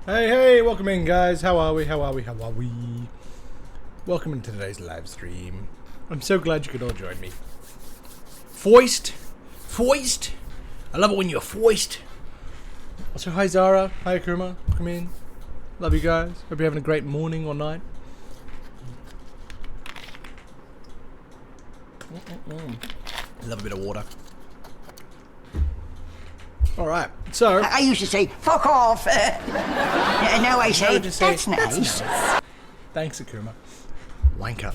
Hey, welcome in, guys. How are we? Welcome into today's live stream. I'm so glad you could all join me. Foist. I love it when you're foist. Also, hi Zara. Hi Akuma. Welcome in. Love you guys. Hope you're having a great morning or night. Love a bit of water. Alright, so... I used to say, fuck off. Now I say, that's nice. Thanks, Akuma. Wanker.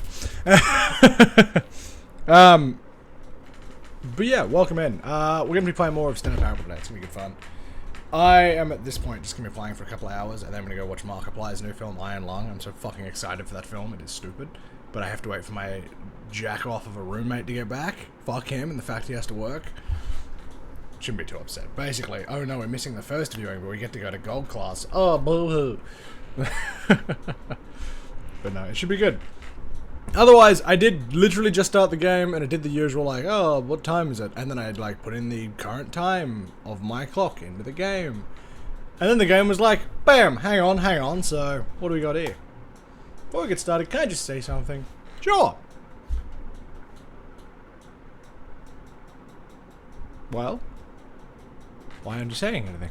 But yeah, welcome in. We're going to be playing more of Stanley today. It's going to be good fun. I am, at this point, just going to be playing for a couple of hours, and then I'm going to go watch Markiplier's new film, Iron Lung. I'm so fucking excited for that film. It is stupid. But I have to wait for my jack-off of a roommate to get back. Fuck him and the fact he has to work. Shouldn't be too upset. Basically, oh no, we're missing the first viewing, but we get to go to gold class. Oh, boo-hoo. But no, it should be good. Otherwise, I did literally just start the game, and it did the usual, like, oh, what time is it? And then I'd, like, put in the current time of my clock into the game. And then the game was like, bam, hang on, so, what do we got here? Before we get started, can I just say something? Sure. Well? Why aren't you saying anything?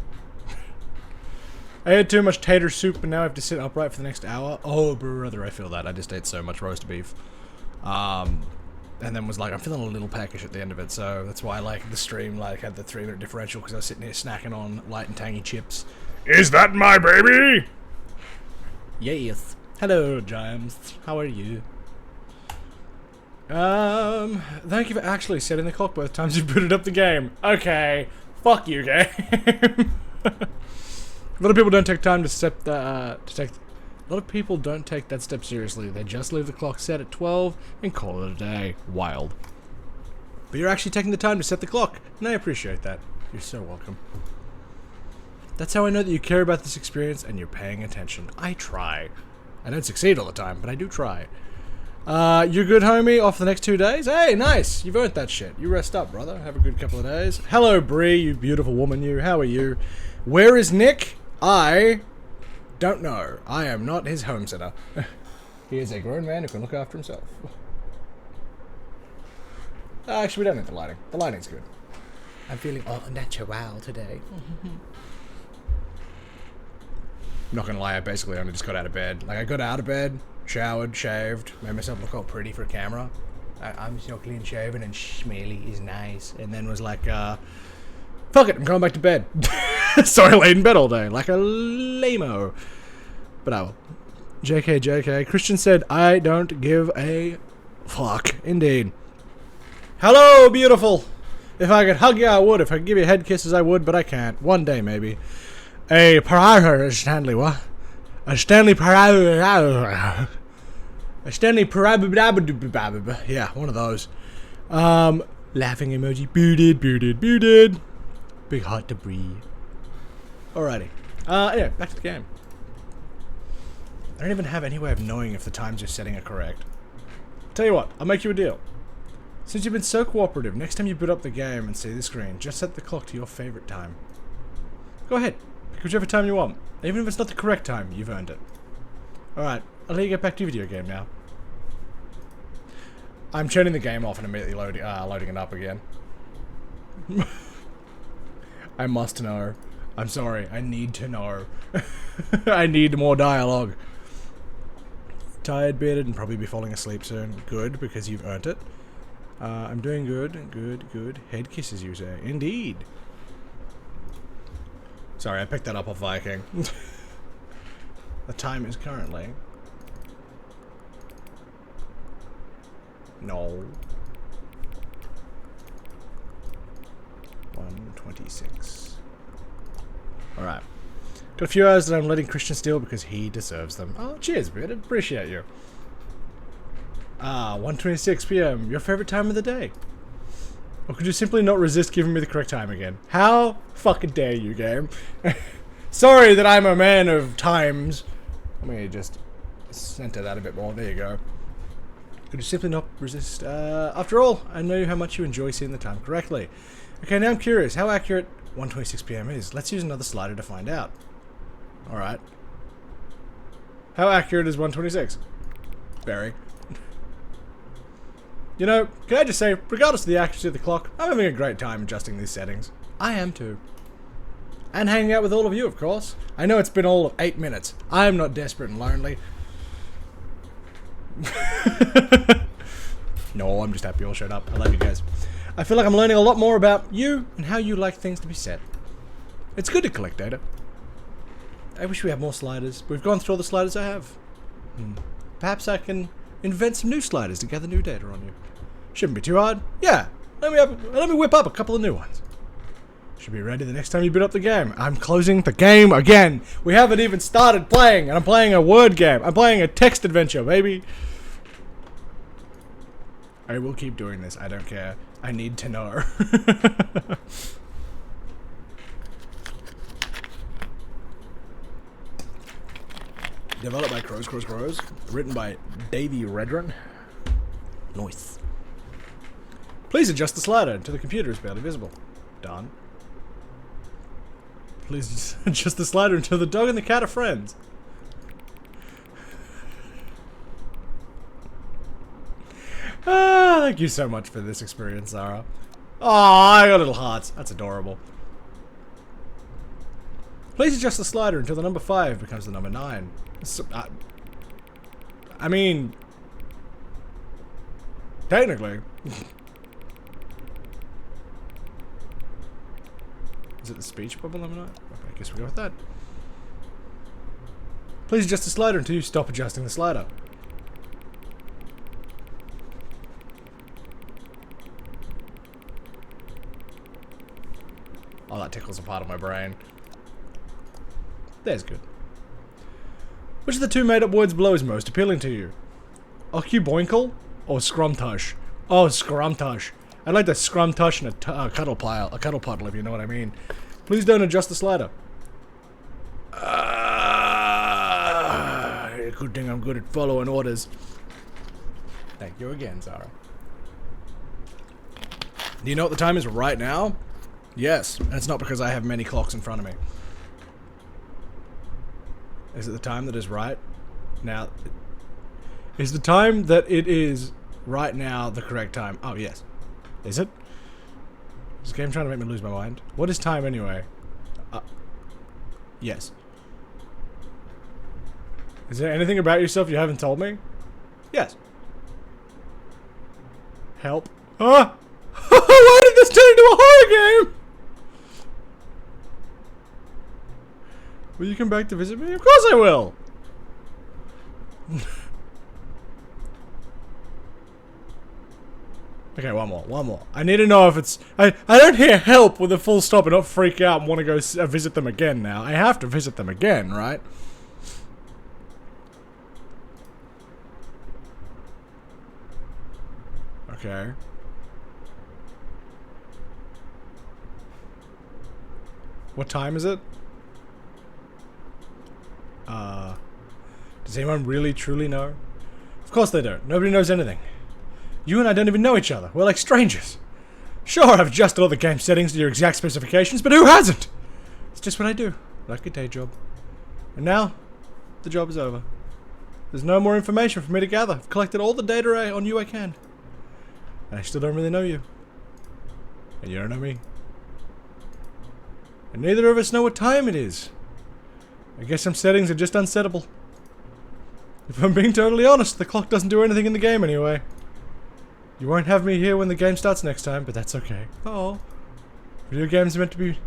I had too much tater soup and now I have to sit upright for the next hour. Oh, brother, I feel that. I just ate so much roast beef. And then was like, I'm feeling a little peckish at the end of it, so that's why, like, the stream, like, had the 3-minute differential, because I was sitting here snacking on light and tangy chips. Is that my baby? Yes. Hello, James. How are you? Thank you for actually setting the clock both times you booted up the game. Okay. Fuck you, game. A lot of people don't take time to step a lot of people don't take that step seriously. They just leave the clock set at 12 and call it a day. Wild. But you're actually taking the time to set the clock, and I appreciate that. You're so welcome. That's how I know that you care about this experience and you're paying attention. I try. I don't succeed all the time, but I do try. You're good, homie, off the next 2 days? Hey, nice! You've earned that shit. You rest up, brother. Have a good couple of days. Hello, Bree, you beautiful woman, you. How are you? Where is Nick? I don't know. I am not his home sitter. He is a grown man who can look after himself. Actually, we don't need the lighting. The lighting's good. I'm feeling all natural today. Not gonna lie, I basically only just got out of bed. Like, I got out of bed, showered, shaved, made myself look all pretty for camera. I'm so clean shaven and schmeely is nice. And then was like, fuck it, I'm going back to bed. So I laid in bed all day, like a lame-o. But I will. JK. Christian said, I don't give a fuck. Indeed. Hello, beautiful. If I could hug you, I would. If I could give you head kisses, I would, but I can't. One day, maybe. A paraher, Stanley, what? A Stanley paraher. A Stanley paraher. Yeah, one of those. Laughing emoji. Booted. Big heart debris. Alrighty. Anyway, back to the game. I don't even have any way of knowing if the times you're setting are correct. Tell you what, I'll make you a deal. Since you've been so cooperative, next time you boot up the game and see the screen, just set the clock to your favorite time. Go ahead. Pick whichever time you want. Even if it's not the correct time, you've earned it. Alright, I'll let you get back to your video game now. I'm turning the game off and immediately loading it up again. I must know. I'm sorry, I need to know. I need more dialogue. Tired, bearded, and probably be falling asleep soon. Good, because you've earned it. I'm doing good. Head kisses, you say. Indeed. Sorry, I picked that up off Viking. The time is currently... No. 1:26. Alright. Got a few hours that I'm letting Christian steal because he deserves them. Oh, cheers, Bearded. Appreciate you. 1:26 p.m. Your favorite time of the day? Or could you simply not resist giving me the correct time again? How fucking dare you, game? Sorry that I'm a man of times. Let me just center that a bit more. There you go. Could you simply not resist? After all, I know how much you enjoy seeing the time correctly. Okay, now I'm curious. How accurate 1:26 p.m. is? Let's use another slider to find out. Alright. How accurate is 126? Very. You know, can I just say, regardless of the accuracy of the clock, I'm having a great time adjusting these settings. I am too. And hanging out with all of you, of course. I know it's been all of 8 minutes. I am not desperate and lonely. No, I'm just happy you all showed up. I love you guys. I feel like I'm learning a lot more about you and how you like things to be set. It's good to collect data. I wish we had more sliders. We've gone through all the sliders I have. Perhaps I can invent some new sliders to gather new data on you. Shouldn't be too hard. Yeah, let me whip up a couple of new ones. Should be ready the next time you boot up the game. I'm closing the game again. We haven't even started playing, and I'm playing a word game. I'm playing a text adventure, baby. I will keep doing this. I don't care. I need to know. Developed by Crows. Written by Davey Redrun. Nice. Please adjust the slider until the computer is barely visible. Done. Please adjust the slider until the dog and the cat are friends. Thank you so much for this experience, Sarah. Oh, I got little hearts. That's adorable. Please adjust the slider until the number 5 becomes the number 9. So, I mean, technically. Is it the speech bubble? I guess we'll go with that. Please adjust the slider until you stop adjusting the slider. Oh, that tickles a part of my brain. There's good. Which of the two made-up words below is most appealing to you? Occuboinkle or scrumtush? Oh, scrumtush. I'd like to scrumtush in a cuddle puddle, if you know what I mean. Please don't adjust the slider. Good thing I'm good at following orders. Thank you again, Zara. Do you know what the time is right now? Yes, and it's not because I have many clocks in front of me. Is it the time that is right now? Is the time that it is right now the correct time? Oh, yes. Is it? Is this game trying to make me lose my mind? What is time anyway? Yes. Is there anything about yourself you haven't told me? Yes. Help. Ah! Why did this turn into a horror game? Will you come back to visit me? Of course I will! Okay, one more. I need to know if it's... I don't hear help with a full stop and not freak out and want to go visit them again now. I have to visit them again, right? Okay. What time is it? Does anyone really truly know? Of course they don't. Nobody knows anything. You and I don't even know each other. We're like strangers. Sure, I've adjusted all the game settings to your exact specifications, but who hasn't? It's just what I do. Like a day job. And now, the job is over. There's no more information for me to gather. I've collected all the data on you I can. And I still don't really know you. And you don't know me. And neither of us know what time it is. I guess some settings are just unsettable. If I'm being totally honest, the clock doesn't do anything in the game anyway. You won't have me here when the game starts next time, but that's okay. Oh. Video games are meant to be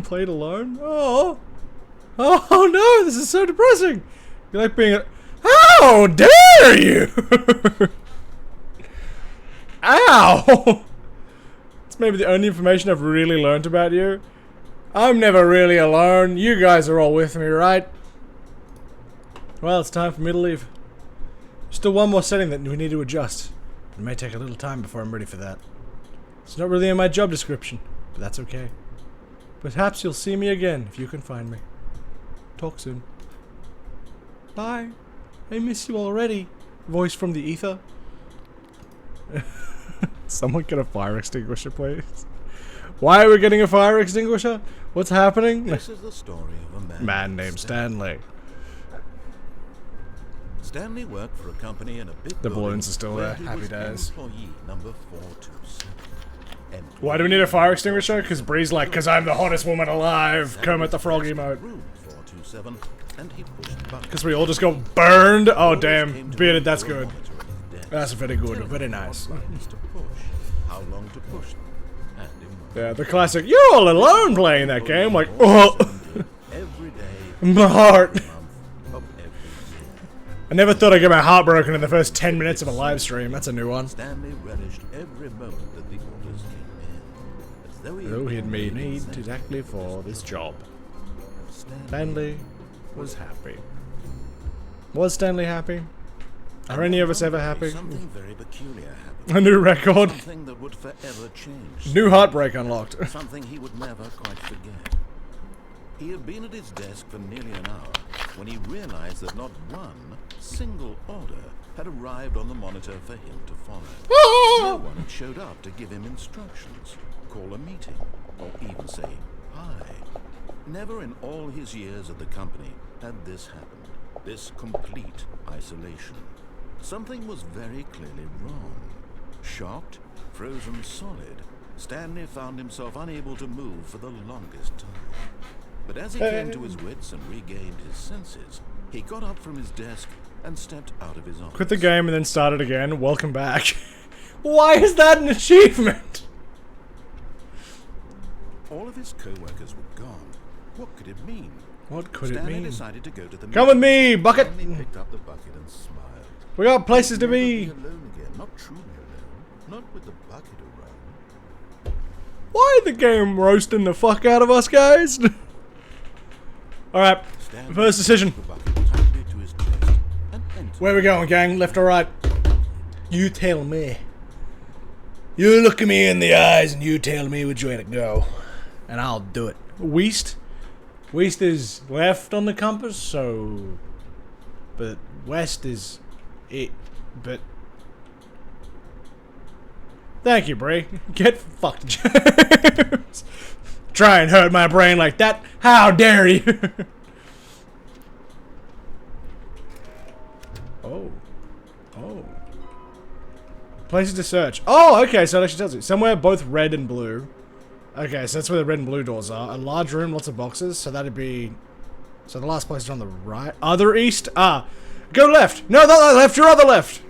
played alone? Oh. Oh no, this is so depressing. You like being a... How dare you! Ow! It's maybe the only information I've really learned about you. I'm never really alone. You guys are all with me, right? Well, it's time for me to leave. Still one more setting that we need to adjust. It may take a little time before I'm ready for that. It's not really in my job description, but that's okay. Perhaps you'll see me again if you can find me. Talk soon. Bye. I miss you already. Voice from the ether. Someone get a fire extinguisher, please. Why are we getting a fire extinguisher? What's happening? This is the story of a Man named Stanley. Stanley worked for a company in a big The building balloons are still where there. he Happy was days. employee number 427. Why do we need a fire extinguisher? Because Bree's like, because I'm the hottest woman alive. Kermit the Frog emote. Room 427, and he pushed buttons. Because we all just got burned. Oh damn, bearded. That's good. That's very good. Very nice. How long to push them, and in what Yeah, the classic. You're all alone playing that game. Like, oh, every day my heart. of every year. I never thought I'd get my heart broken in the first 10 minutes of a live stream. That's a new one. Stanley relished every moment that the orders came in, as though Though he had made need exactly for this job. Stanley was happy. Was Stanley happy? Are any of us ever happy? Something very peculiar happened. A new record. Something that would forever change. New heartbreak unlocked. Something he would never quite forget. He had been at his desk for nearly an hour when he realized that not one single order had arrived on the monitor for him to follow. No one had showed up to give him instructions, call a meeting, or even say hi. Never in all his years at the company had this happened. This complete isolation. Something was very clearly wrong. Shocked, frozen solid, Stanley found himself unable to move for the longest time. But as he came to his wits and regained his senses, he got up from his desk and stepped out of his office. Quit the game and then start it again. Welcome back. Why is that an achievement? All of his co-workers were gone. What could it mean? What could it Stanley mean? decided to go to the Come with meeting. me, bucket. Stanley picked up the bucket and smiled. We got places to Never be. alone again. Not truly alone. Not with the bucket around. Why the game roasting the fuck out of us, guys? Alright, Stanley first decision. took the bucket tightly to his chest and entered. Where we going, gang? Left or right? You tell me. You look at me in the eyes and you tell me which way to go. And I'll do it. West? West is left on the compass, so... But west is... it. But... Thank you, Bray. Get fucked, James. Try and hurt my brain like that? How dare you? Oh. Oh. Places to search. Oh, okay, so it actually tells you. Somewhere both red and blue. Okay, so that's where the red and blue doors are. A large room, lots of boxes, so that'd be... So the last place is on the right. Other east? Ah. Go left! No, not left, your other left!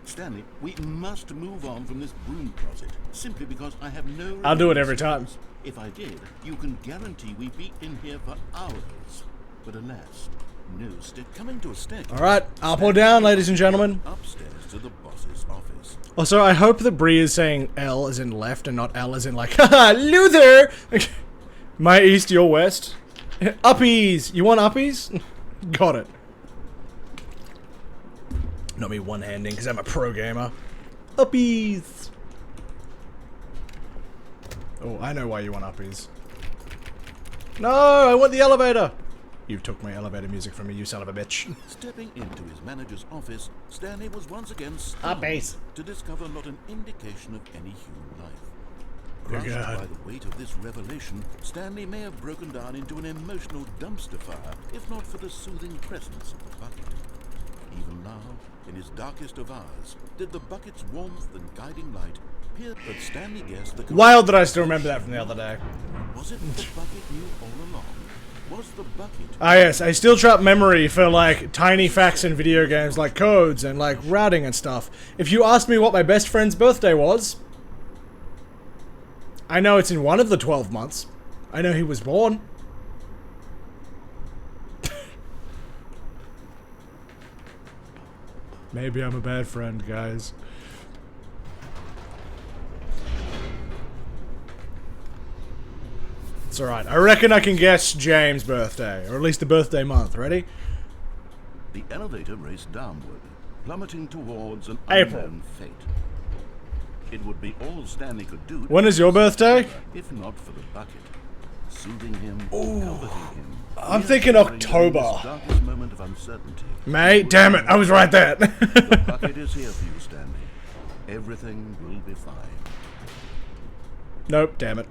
Stanley, we must move on from this broom closet, simply because I have no... I'll do it every time. If I did, you can guarantee we'd be in here for hours. But alas, no stick coming to a stick. Alright, up or down, ladies and gentlemen. Upstairs to the boss's office. Also, I hope that Bree is saying L as in left and not L as in like, haha, Luther! My east, your west. Uppies! You want uppies? Got it. Not me one-handing, because I'm a pro gamer. Uppies! Oh, I know why you want uppies. No, I want the elevator! You took my elevator music from me, you son of a bitch. Stepping into his manager's office, Stanley was once again stunned Uppies. to discover not an indication of any human life. Good Crushed God. by the weight of this revelation, Stanley may have broken down into an emotional dumpster fire, if not for the soothing presence of the bucket. Even now, in his darkest of hours, did the bucket's warmth and guiding light appear? But Stanley guessed the... Wild that I still remember that from the other day. Was it the bucket knew all along? Was the bucket... Ah yes, I still trap memory for like tiny facts in video games like codes and like routing and stuff. If you asked me what my best friend's birthday was, I know it's in one of the 12 months. I know he was born. Maybe I'm a bad friend, guys. It's alright. I reckon I can guess James' birthday, or at least the birthday month. Ready? The elevator raced downward, plummeting towards an April. unknown fate. It would be all Stanley could do. When is your birthday? If not for the bucket, soothing him, comforting him. I'm thinking reassuring him in October. his darkest moment of uncertainty. May? Damn it, I was right there. The bucket is here for you, Stanley. Everything will be fine. Nope, damn it.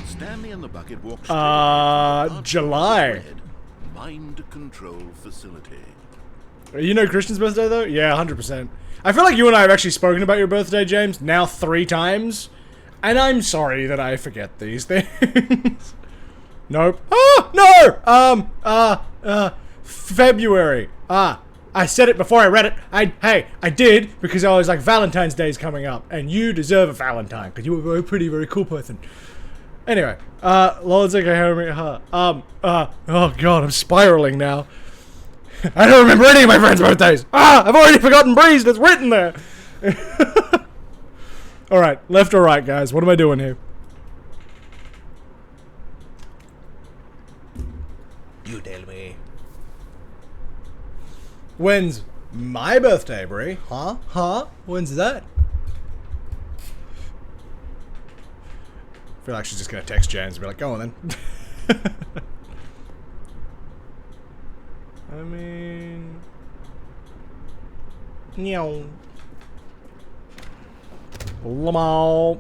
Stanley and the bucket walked straight ahead to the July. red mind control facility. You know Christian's birthday, though? Yeah, 100%. I feel like you and I have actually spoken about your birthday, James, now 3 times. And I'm sorry that I forget these things. Nope. Oh, no! February. I said it before I read it. I did, because I was like, Valentine's Day's coming up, and you deserve a Valentine, because you were a very pretty, very cool person. Anyway, Lord's like, oh god, I'm spiraling now. I don't remember any of my friends' birthdays! I've already forgotten Breeze, it's written there! Alright, left or right, guys, what am I doing here? You tell me. When's my birthday, Bree? Huh? When's that? I feel like she's just gonna text James and be like, go on then. I mean... Meow. Lamau.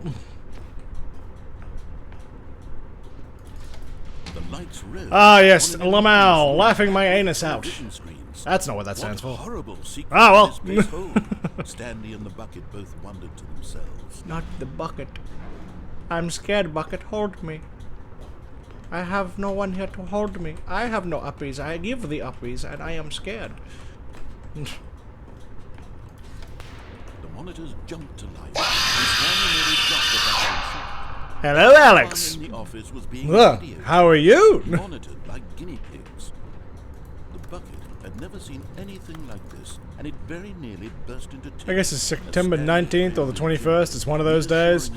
The lights rose. Ah, yes, Lamau, laughing my anus out. That's not what that stands for. Horrible secret Well. this place holds. Stanley and the bucket both wondered to themselves. Not the bucket. I'm scared, bucket. Hold me. I have no one here to hold me. I have no uppies. I give the uppies, and I am scared. The monitors jumped to life. And Stanley nearly dropped the bucket in shock. Hello, Alex. Everyone in the office was being Ugh, videoed, how are you? monitored like guinea pigs. The bucket had never seen anything like this, and it very nearly burst into tears. I guess it's September 19th or the 21st. It's one of those days.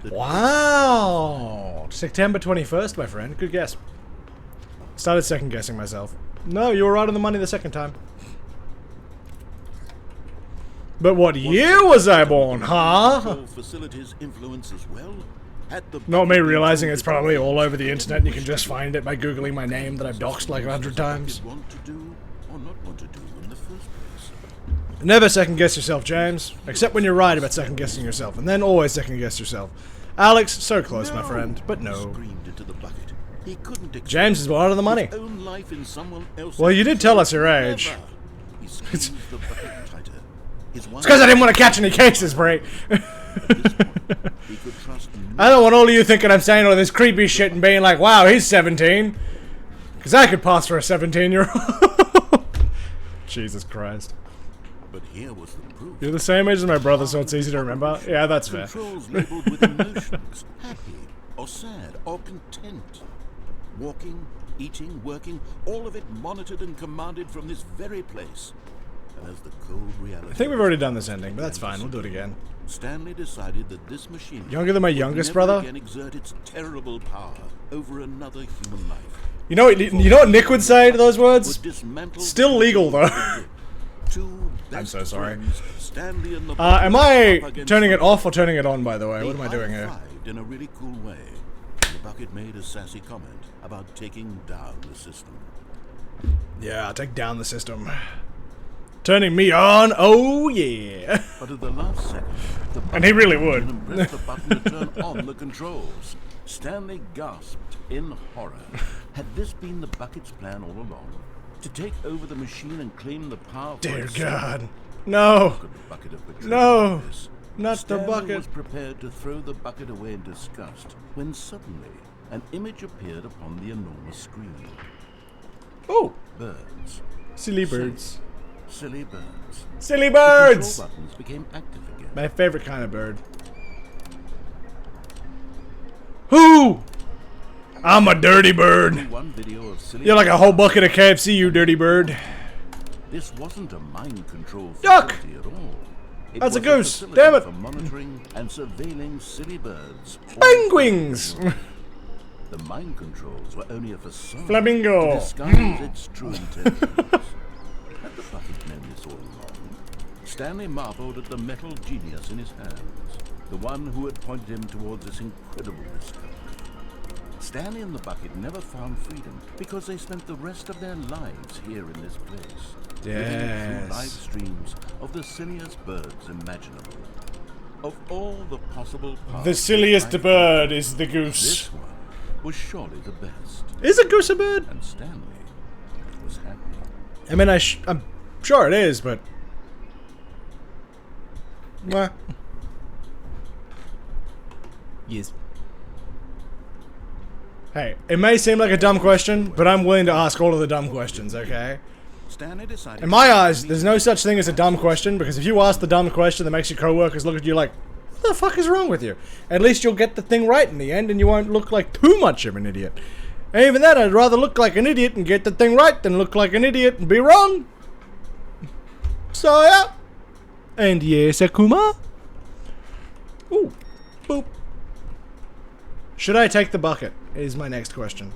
Wow. September 21st, my friend. Good guess. Started second guessing myself. No, you were right on the money the second time. But what year was I born, huh? Facilities influence as well. Not me realizing it's probably all over the internet and you can just find it by googling my name that I've doxed like 100 times. Want to do or not want to do in the first place. Never second guess yourself, James. Except when you're right about second guessing yourself, and then always second guess yourself. Alex, so close, my friend, but no. Screamed into the bucket. He couldn't accept James is out of the money. his own life in someone else's Well, you did tell us your age. Never. He squeezed the bucket tighter. His It's because I didn't want to catch any cases, Bray. He could trust I don't want all of you thinking I'm saying all this creepy shit and being like, wow, he's 17. Because I could pass for a 17-year-old. Jesus Christ. But here was the proof. You're the same age as my brother, so it's easy to remember. Yeah, that's fair. Controls labeled with emotions, happy or sad or content. Walking, eating, working, all of it monitored and commanded from this very place. And as the cold reality... I think we've already done this ending, but that's fine. We'll do it again. Stanley decided that this machine... Younger than my would youngest never brother? again exert its terrible power over another human life. You know what Nick would say to those words? Would dismantle Still legal, though. Two I'm so best sorry. friends, Stanley and the Am I up against turning it the off or turning it on, by the way? What am I They doing here? high-fived in a really cool way. The bucket made a sassy comment about taking down the system. Yeah, take down the system. Turning me on? Oh, yeah. But at the last second, the And he really would. and pressed the button to turn on the controls. Stanley gasped in horror. Had this been the bucket's plan all along? To take over the machine and claim the power for Dear itself? God. No. Could the bucket have betrayed No. like this? Not the Stanley bucket. was prepared to throw the bucket away in disgust when suddenly an image appeared upon the enormous screen. Oh, Birds. silly birds. Silly birds. Silly The birds! control buttons became active again. My favorite kind of bird. Who? I'm a dirty bird. One video of silly You're like a whole bucket of KFC, you dirty bird. This wasn't a mind control Yuck! facility at all. It That's a was goose. facility Damn it. For monitoring and surveilling silly birds. Penguins! The mind controls were only a facade Flamingo. to disguise its true intentions. Had the bucket known this all along? Stanley marveled at the metal genius in his hands, the one who had pointed him towards this incredible discovery. Stanley and the bucket never found freedom because they spent the rest of their lives here in this place. Living through live Yes. streams of the silliest birds imaginable. Of all the possible paths The silliest life bird is the goose. this one was surely the best. Is a goose a bird? And Stanley was happy. I mean, I'm sure it is, but... Well... Yes. Hey, it may seem like a dumb question, but I'm willing to ask all of the dumb questions, okay? Stanley decided In my eyes, there's no such thing as a dumb question, because if you ask the dumb question that makes your coworkers look at you like, what the fuck is wrong with you? At least you'll get the thing right in the end, and you won't look like too much of an idiot. And even then, I'd rather look like an idiot and get the thing right than look like an idiot and be wrong. So, yeah. And yes, Akuma? Ooh. Boop. Should I take the bucket? Is my next question.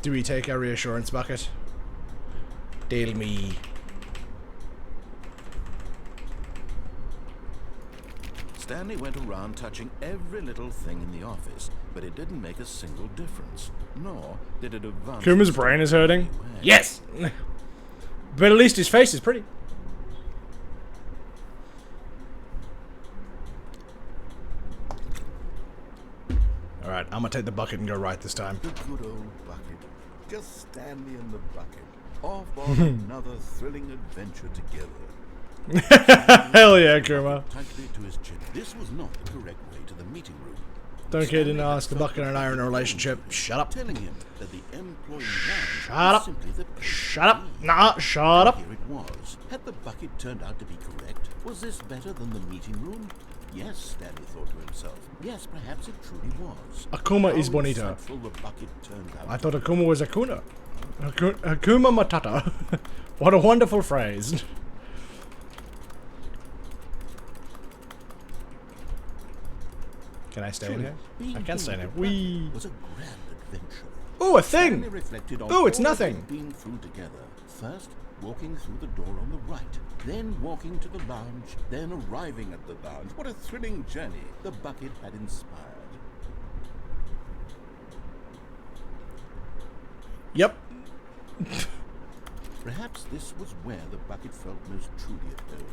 Do we take our reassurance bucket? Tell me. Stanley went around touching every little thing in the office, but it didn't make a single difference, nor did it advance. Kuma's brain is hurting. Yes! But at least his face is pretty. Alright, I'm gonna take the bucket and go right this time. The good old bucket. Just Stanley and the bucket. Off on another thrilling adventure together. Hell yeah, Kuma. Tightly to his chin. This was not the correct way to the meeting room. Don't care, didn't ask. The bucket and I are in a relationship. Shut up. Telling him that the employee Shut was up. simply the place Shut up. to be. Nah, shut up. Here it was. Had the bucket turned out to be correct? Was this better than the meeting room? Yes, Stanley thought to himself. Yes, perhaps it truly was. Akuma is How bonita. insightful the bucket turned out. I thought Akuma was Akuna. Akuma Matata. What a wonderful phrase. Can I stay in here? I can stay in here. Whee! Was a grand adventure. Ooh, a Stanley thing! reflected on Ooh, it's all that nothing. they'd been through together. First, walking through the door on the right, then walking to the lounge, then arriving at the lounge. What a thrilling journey the bucket had inspired. Yep. Perhaps this was where the bucket felt most truly at home.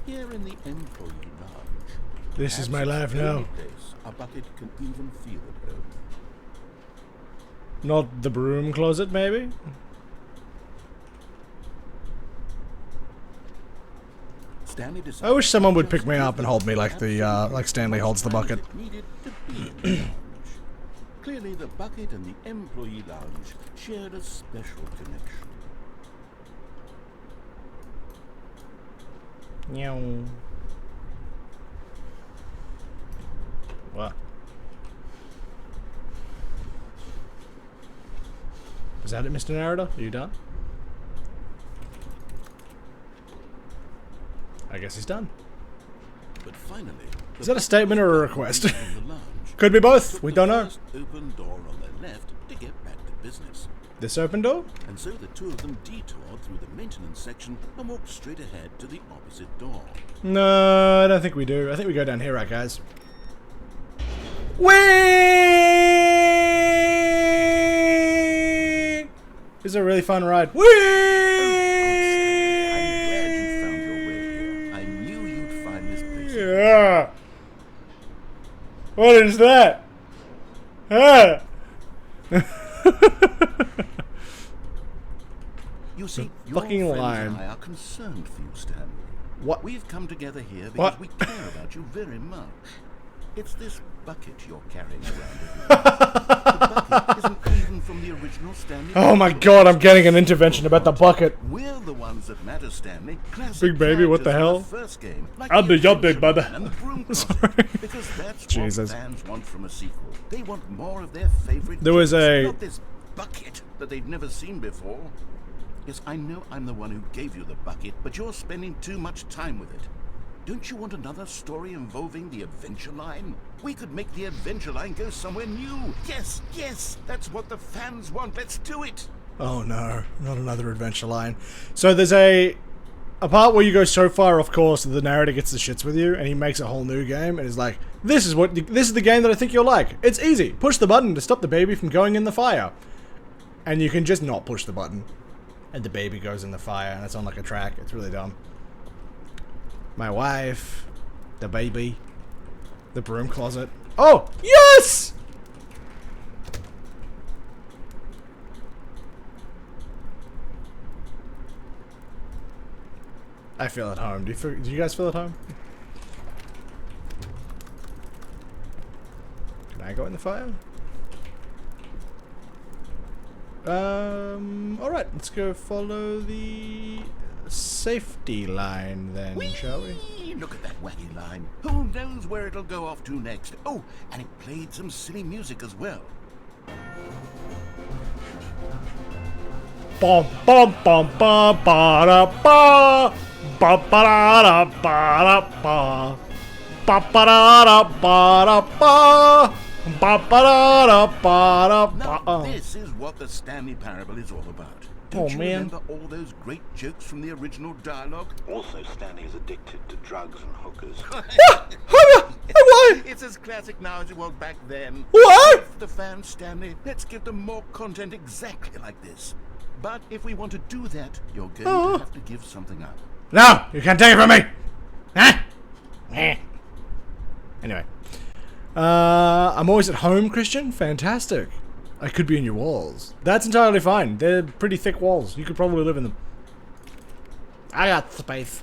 Here in the employee lounge. This is my Perhaps life it's the only now. place a bucket can even feel at home. Not the broom closet, maybe? Stanley I decided wish someone would just pick me up and hold me like perhaps the like Stanley holds the bucket. it needed to be in the lounge. Clearly, the bucket and the employee lounge shared a special connection. Meow. What? Is that it, Mr. Narrator? Are you done? I guess he's done. But finally, Is that a statement or a request? in the lounge Could be both. took We the don't know. first open door on their left to get back to business. This open door? And so the two of them detoured through the maintenance section and walked straight ahead to the opposite door. No, I don't think we do. I think we go down here, right, guys? Whee! This is a really fun ride. Whee! I'm glad you found your way here. I knew you'd find this place. Yeah. What is that? Ah. You see, The your fucking friends line. and I are concerned for you, Stanley. What? We've come together here because What? we care about you very much. It's this bucket you're carrying around with you. The bucket isn't even from the original Stanley. Oh my god, I'm getting an intervention about the bucket. We're the ones that matter, Stanley. Classic Big baby, what the characters hell? from First game, like I'm the the yup, big Adventure baby. Man and the Broom Closet, Sorry. Because that's Jesus. what fans want from a sequel. They want more of their favorite. There was jokes, a- not this bucket that they've never seen before. Yes, I know I'm the one who gave you the bucket, but you're spending too much time with it. Don't you want another story involving the adventure line? We could make the adventure line go somewhere new. Yes, yes, that's what the fans want. Let's do it. Oh no, not another adventure line. So there's a part where you go so far off course that the narrator gets the shits with you, and he makes a whole new game, and is like, this is the game that I think you'll like. It's easy. Push the button to stop the baby from going in the fire. And you can just not push the button. and the baby goes in the fire, and it's on like a track. It's really dumb. My wife, the baby, the broom closet. Oh, yes! I feel at home. Do you guys feel at home? Can I go in the fire? Alright, let's go follow the safety line then, shall we? Look at that wacky line. Who knows where it'll go off to next? Oh, and it played some silly music as well. Bum bum bum ba ba da ba ba ba da ba da ba ba ba da ba da ba ba ba da ba da Now, ba. this is what the Stanley Parable is all about. Oh, Don't you man. remember all those great jokes from the original dialogue? Also, Stanley is addicted to drugs and hookers. Why? It's as classic now as it was back then. What? Give the fans, Stanley, let's give them more content exactly like this. But if we want to do that, you're going to have to give something up. No, you can't take it from me. Huh? Anyway, I'm always at home, Christian. Fantastic. I could be in your walls. That's entirely fine. They're pretty thick walls. You could probably live in them. I got space.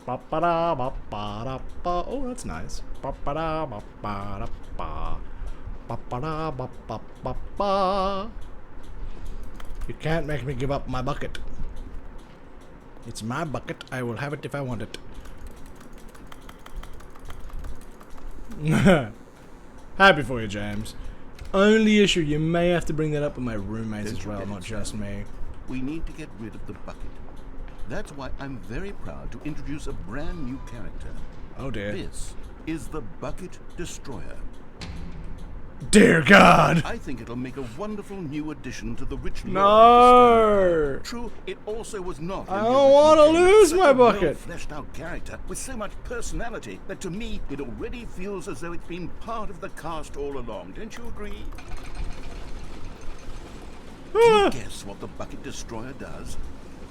Ba-ba-da-ba-ba-da-ba. Oh, that's nice. Ba-ba-da-ba-ba-da-ba. Ba-ba-da-ba-ba-ba-ba. You can't make me give up my bucket. It's my bucket. I will have it if I want it. Happy for you, James. Only issue, you may have to bring that up with my roommates Don't as well, forget not it, just Stanley. me. We need to get rid of the bucket. That's why I'm very proud to introduce a brand new character. Oh dear. This is the Bucket Destroyer. Dear God! I think it'll make a wonderful new addition to the rich lore of the No! story. True, it also was not. I in the don't want to original game lose such my a bucket. well-fleshed-out character with so much personality that to me it already feels as though it's been part of the cast all along. Don't you agree? Can you guess what the Bucket Destroyer does?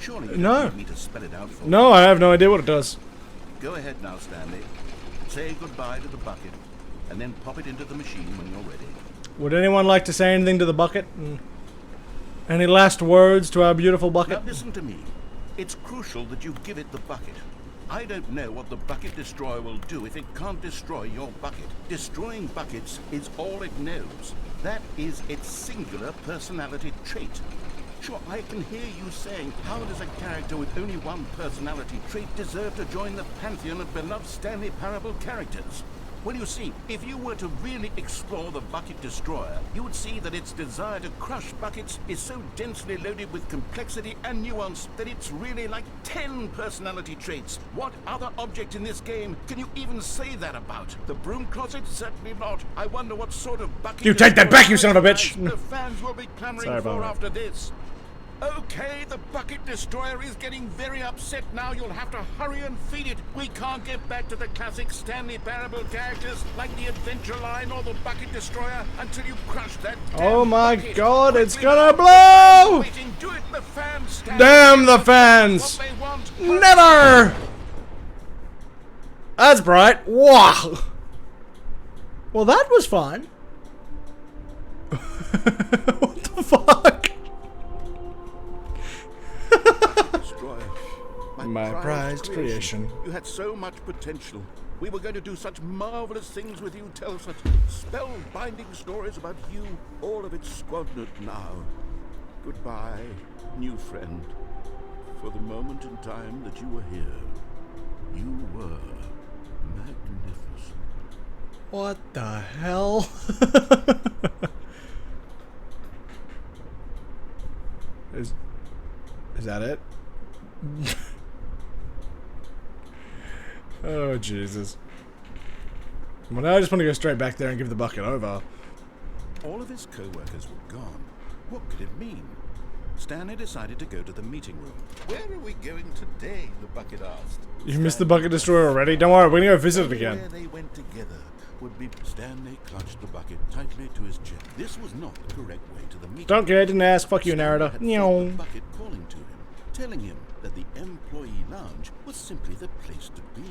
Surely you No. don't need me to spell it out for you. No, I have no idea what it does. Go ahead now, Stanley. Say goodbye to the bucket, and then pop it into the machine when you're ready. Would anyone like to say anything to the bucket? Any last words to our beautiful bucket? Now listen to me. It's crucial that you give it the bucket. I don't know what the Bucket Destroyer will do if it can't destroy your bucket. Destroying buckets is all it knows. That is its singular personality trait. Sure, I can hear you saying, how does a character with only one personality trait deserve to join the pantheon of beloved Stanley Parable characters? Well, you see, if you were to really explore the Bucket Destroyer, you would see that its desire to crush buckets is so densely loaded with complexity and nuance that it's really like 10 personality traits. What other object in this game can you even say that about? The broom closet? Certainly not. I wonder what sort of bucket... You take that back, you son of a bitch! The fans will be clamoring Sorry about for that. after this. Okay, the Bucket Destroyer is getting very upset now. You'll have to hurry and feed it. We can't get back to the classic Stanley Parable characters like the Adventure Line or the Bucket Destroyer until you crush that Oh damn my bucket. God, it's Quickly gonna now, blow! the fans waiting. Do it, the fans, Stanley. Damn the fans! What they want. Never! That's bright. Wow! Well, that was fun. What the fuck? Destroyer. My prized creation. You had so much potential. We were going to do such marvelous things with you, tell such spellbinding stories about you. All of it squandered now. Goodbye, new friend. For the moment in time that you were here, you were magnificent. What the hell? Is that it? Oh, Jesus. Well, now I just want to go straight back there and give the bucket over. All of his co-workers were gone. What could it mean? Stanley decided to go to the meeting room. Where are we going today? The bucket asked. You missed the bucket destroyer already? Don't worry, we're gonna go visit it again. Where they went together, would be... Stanley clutched the bucket tightly to his chest. This was not the correct way to the meeting. Don't care, didn't ask. Fuck you, Stanley narrator. had felt the bucket calling to him, telling him that the employee lounge was simply the place to be.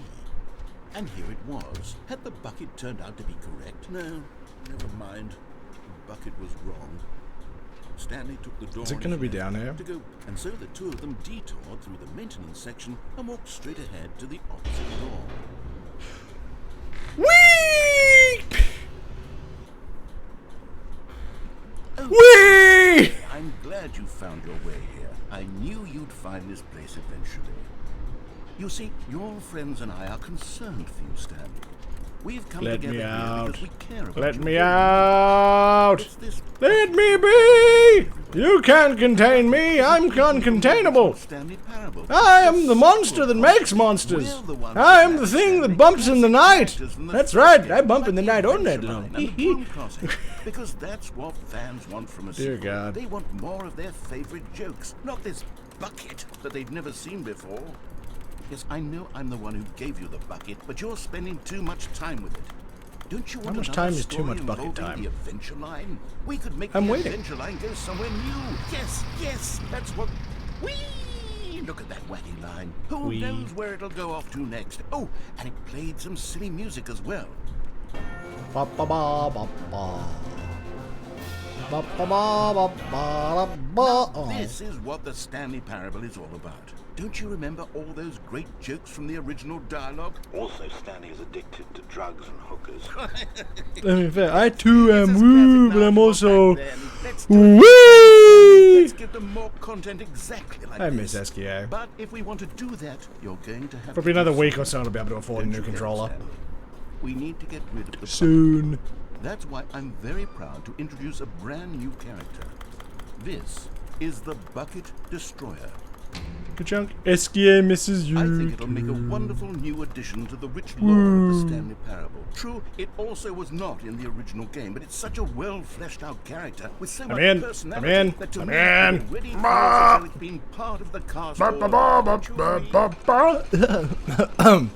And here it was. Had the bucket turned out to be correct? No, never mind. The bucket was wrong. Stanley took the door. Is it going to be down here? To go, and so the two of them detoured through the maintenance section and walked straight ahead to the opposite door. Whee! Oh, Whee! I'm glad you found your way here. I knew you'd find this place eventually. You see, your friends and I are concerned for you, Stanley. We've come Let together me here out. because we care about Let you. me out! It's this Let me be! You can't contain me! I'm uncontainable! Stanley parable. I am the monster that makes monsters! I am the thing that bumps in the night! That's right, I bump in the night all night long. Because that's what fans want from us. Dear God. They want more of their favorite jokes, not this bucket that they've never seen before. Yes, I know I'm the one who gave you the bucket, but you're spending too much time with it. Don't you want much another time is too story much bucket involving time? The adventure line? We could make I'm the waiting. adventure line go somewhere new. Yes, yes, that's what... Whee! Look at that wacky line. Who Whee. knows where it'll go off to next? Oh, and it played some silly music as well. Ba ba ba ba ba. Ba ba ba ba ba ba. Oh. This is what the Stanley Parable is all about. Don't you remember all those great jokes from the original dialogue? Also, Stanley is addicted to drugs and hookers. Let me fair. I too am woo, but I'm also Let's wee. give them more content exactly like I this. miss SKA. But if we want to do that, you're going to have Probably to another do week or something. so to be able to afford a Don't new you get it, controller. Stanley? We need to get rid of the Soon. That's why I'm very proud to introduce a brand new character. This is the Bucket Destroyer. Good chunk. SKA misses you. I think it'll make a wonderful new addition to the rich lore of the Stanley Parable. True, it also was not in the original game, but it's such a well fleshed out character with so much in. personality I'm in. that to I'm me in. it already feels as though it's been part of the cast. Ba, ba, ba, ba, ba, ba, ba.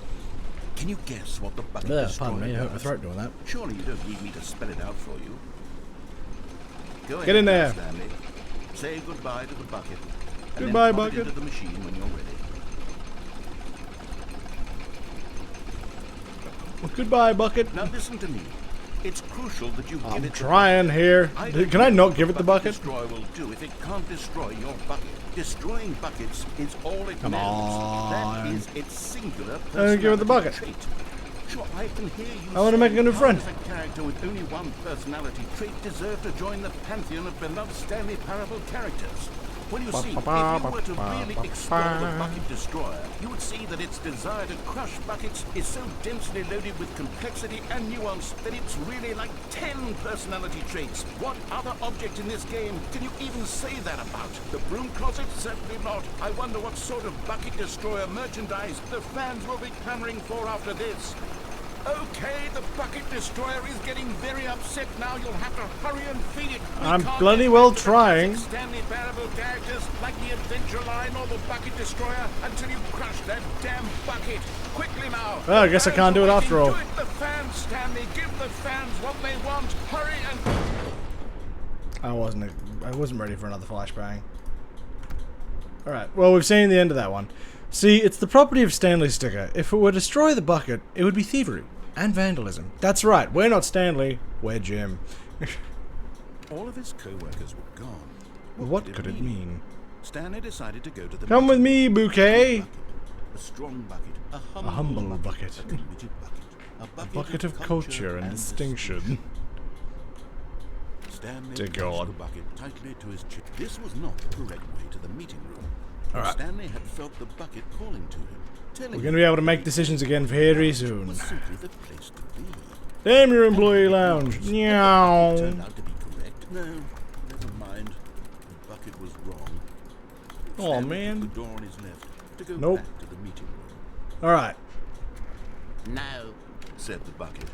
Can you guess what the Bucket Yeah, Destroyer pardon me, I hurt my does? throat doing that. Surely you don't need me to spell it out for you. Go ahead, Get in there. Stanley. Say goodbye to the bucket. And Goodbye, then pop it bucket. into the machine when you're ready. Goodbye, bucket. Now listen to me. It's crucial that you give I'm it the trying here. bucket. Can I not give it the bucket? Destroyer will do if it can't destroy your bucket. Destroying buckets is all it Come knows. on. That is its singular Don't give it the bucket. personality trait. Sure, I can hear you. I wanna make a new saying, friend. how does a character with only one personality trait deserve to join the pantheon of beloved Stanley Parable characters? Well, you see, if you were to really explore the Bucket Destroyer, you would see that its desire to crush buckets is so densely loaded with complexity and nuance that it's really like 10 personality traits. What other object in this game can you even say that about? The broom closet? Certainly not. I wonder what sort of Bucket Destroyer merchandise the fans will be clamoring for after this. Okay, the Bucket Destroyer is getting very upset now. You'll have to hurry and feed it. We I'm can't bloody get well back to the trying. classic Stanley Parable characters like the Adventure Line or the Bucket Destroyer until you crush that damn bucket. Quickly now. Well, I guess I can't do it after all. Do it, the fans, Stanley. Give the fans what they want. Hurry and... I wasn't ready for another flashbang. Alright, well, we've seen the end of that one. See, it's the property of Stanley's sticker. If it were to destroy the bucket, it would be thievery and vandalism. That's right, we're not Stanley, we're Jim. All of his co-workers were gone. What could it mean? Stanley decided to go to the... Come with me, Bouquet! A strong bucket. A humble humble bucket. A committed bucket. A bucket of culture and distinction. Stanley Dear clutched God. the bucket tightly to his chest. This was not the correct way to the meeting room. But Alright. Stanley had felt the bucket calling to him, telling We're going to be able to make decisions again very it soon. was simply the place to be. Damn your employee lounge. It Meow. turned out to be correct. No, never mind. The bucket was wrong. Aw, Stanley man. took the door on his left to go Nope. back to the meeting room. Alright. No, Said the bucket.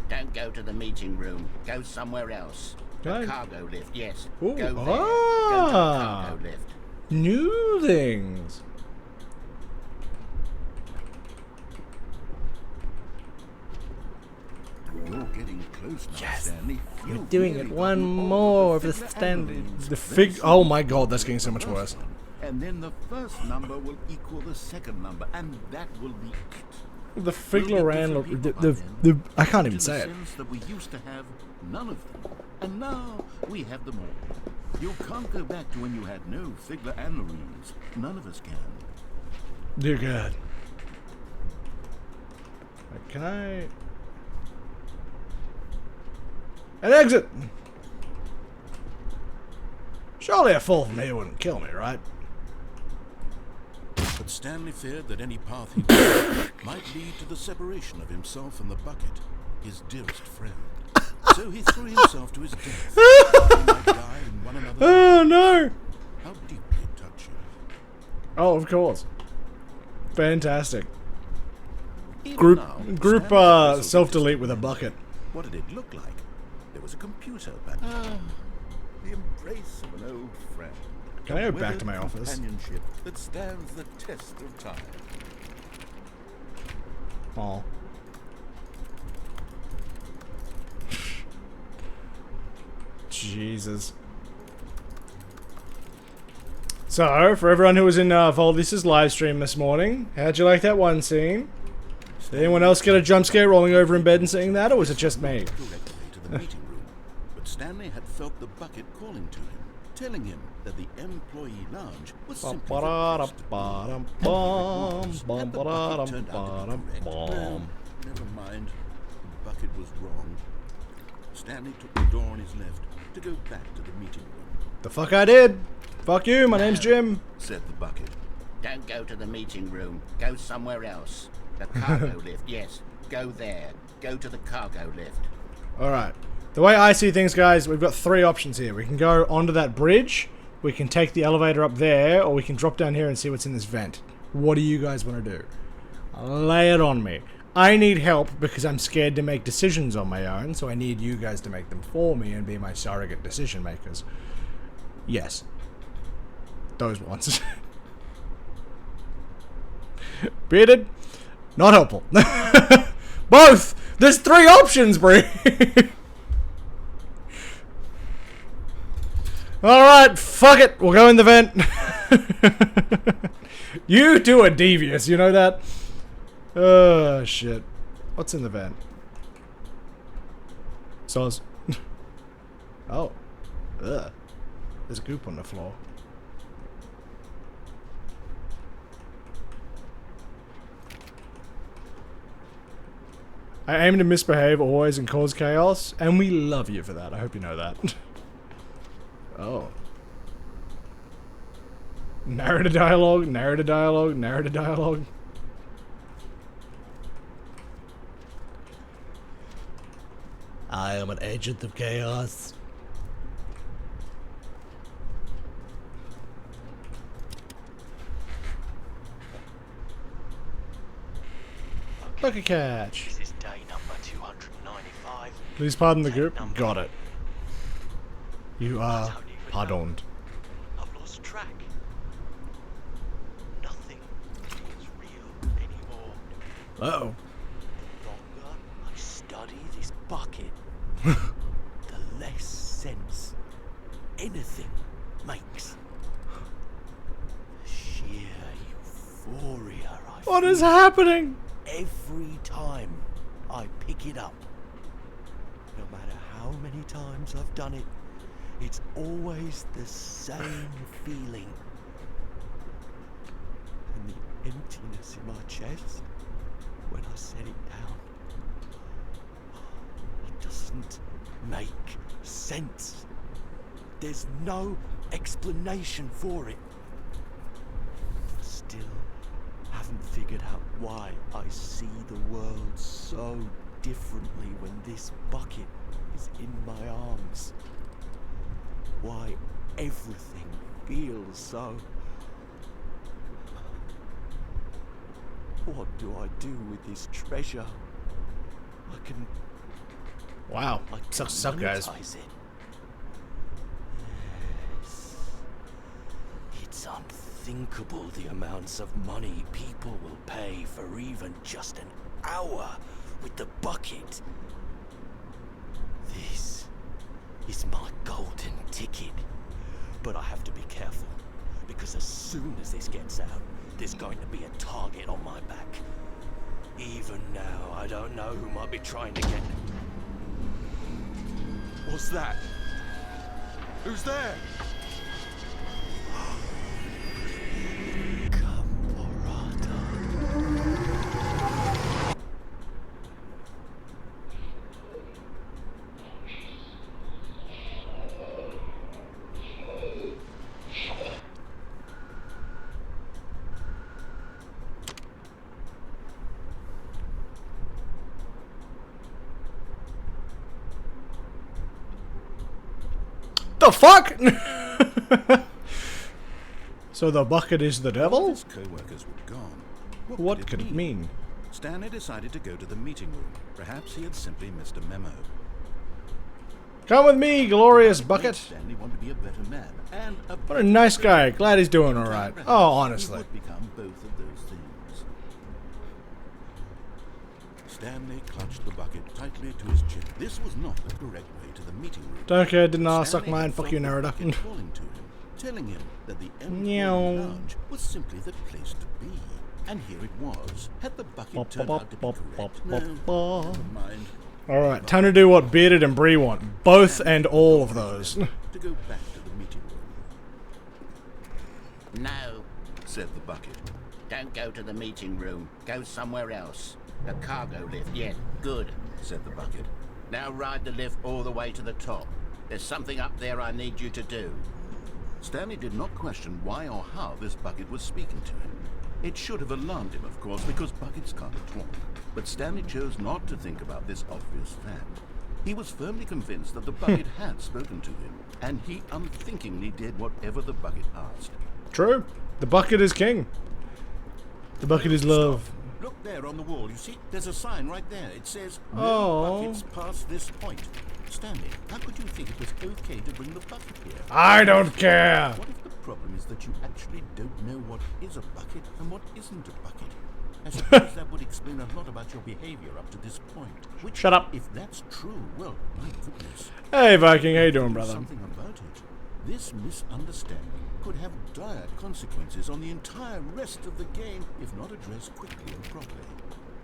don't go to the meeting room. Go somewhere else. Can I- The cargo lift, yes. Ooh, Go there. Go to the ah. cargo lift. New things. getting close now, Yes. Stanley. We're You've doing really it one gotten all more of the the Figler standard. analyses. The Very fig. soon Oh my god, you'll that's getting so get much the worse. first one, and then the first number will equal the second number, and that will be it. The We'll get Figler different and people by the then, I can't in even the say it. sense that we used to have none of them, and now we have them all. You can't go back to when you had no Figler and Marines. None of us can. Dear God. Can I? An exit. Surely a fall from here wouldn't kill me, right? But Stanley feared that any path he took might lead to the separation of himself and the bucket, his dearest friend. So he threw himself to his death. He might die in one another's Oh arms. no! How deeply touching. Oh, of course. Fantastic. Even Group now, Stanley wrestled self-delete his with a memory. bucket. What did it look like? There was a computer back there. The embrace of an old friend. Can I go A back to my weathered office? companionship that stands the test of time. Oh. Jesus. So, for everyone who was in Voldis' live stream this morning, how'd you like that one scene? Did anyone else get a jump scare rolling over in bed and seeing that, or was it just me? Directly to the meeting room, but Stanley had felt the bucket calling to him, telling him that the employee lounge was simply the place to be. And had the bucket turned out to be correct? Well, never mind. The bucket was wrong. Stanley took the door on his left to go back to the meeting room. The fuck I did! Fuck you, my name's Jim. Said the bucket. Don't go to the meeting room. Go somewhere else. The cargo lift, yes. Go there. Go to the cargo lift. Alright. The way I see things, guys, we've got three options here. We can go onto that bridge, we can take the elevator up there, or we can drop down here and see what's in this vent. What do you guys want to do? Lay it on me. I need help because I'm scared to make decisions on my own, so I need you guys to make them for me and be my surrogate decision makers. Yes. Those ones. Bearded? Not helpful. Both! There's three options, Bree! Alright, fuck it. We'll go in the vent. You two are devious, you know that? Oh, shit. What's in the vent? Sauce. Oh. Ugh. There's goop on the floor. I aim to misbehave always and cause chaos, and we love you for that. I hope you know that. Oh. Narrative dialogue, narrative dialogue, narrative dialogue. I am an agent of chaos. Look a catch. This is day number 295. Please pardon the Take group. number- Got it. You I are don't even know. pardoned. I've lost track. Nothing feels real anymore. Uh-oh. The longer I study this bucket, the less sense anything makes. The sheer euphoria I What feel is happening? every time I pick it up. No matter how many times I've done it, it's always the same feeling. And the emptiness in my chest when I set it down. It doesn't make sense. There's no explanation for it. Still haven't figured out why I see the world so differently when this bucket is in my arms. Why everything feels so... What do I do with this treasure? I can Wow. Suck, guys. monetize it. Yes. It's unthinkable the amounts of money people will pay for even just an hour with the bucket. is my golden ticket. But I have to be careful, because as soon as this gets out, there's going to be a target on my back. Even now, I don't know who might be trying to get... What's that? Who's there? The fuck? So the bucket is the devil? His co-workers were gone. What could it mean? Stanley decided to go to the meeting room. Perhaps he had simply missed a memo. Come with me, glorious bucket. Stanley wanted to be a better man and a What a nice guy. Glad he's doing alright. Oh, honestly. He would become both of those things. Stanley clutched the bucket tightly to his chin. This was not the correct way to the meeting room. Don't care, didn't ask, suck Stanley mine, fuck felt you, the Narada. bucket calling to him, telling him that the empty Meow. lounge was simply the place to be. And here it was. Had the bucket turned out to be correct? No, never mind. Alright, time to do what Bearded and Bree want. Both and all of those. To go back to the meeting room. No, Said the bucket. don't go to the meeting room. Go somewhere else. The cargo lift, yes, good. Said the bucket. Now ride the lift all the way to the top. There's something up there I need you to do. Stanley did not question why or how this bucket was speaking to him. It should have alarmed him, of course, because buckets can't talk. But Stanley chose not to think about this obvious fact. He was firmly convinced that the bucket had spoken to him, and he unthinkingly did whatever the bucket asked. True. The bucket is king. The bucket is love. Look there on the wall, you see? There's a sign right there. It says, no Oh. buckets past this point. Stanley, how could you think it was okay to bring the bucket here? I don't care. What if the problem is that you actually don't know what is a bucket and what isn't a bucket? I suppose that would explain a lot about your behavior up to this point. Which, Shut up. if that's true, well, my goodness. Hey Viking, how you doing, Do brother? something about it. This misunderstanding could have dire consequences on the entire rest of the game if not addressed quickly and properly.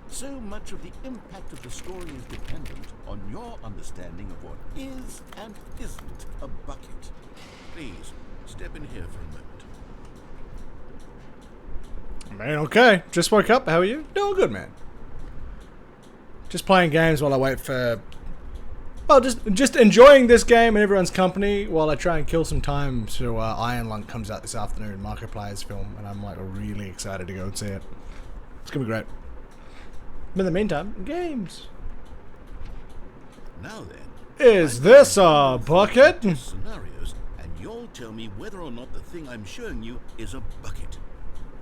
So much of the impact of the story is dependent on your understanding of what is and isn't a bucket. Please, step in here for a moment. Man, okay. Just woke up. How are you? Doing good, man. Just playing games while I wait for... Well, just enjoying this game and everyone's company while I try and kill some time so Iron Lung comes out this afternoon, Markiplier's film, and I'm like really excited to go and see it. It's gonna be great. But in the meantime, games. Now then, Is this a bucket? scenarios, and you'll tell me whether or not the thing I'm showing you is a bucket.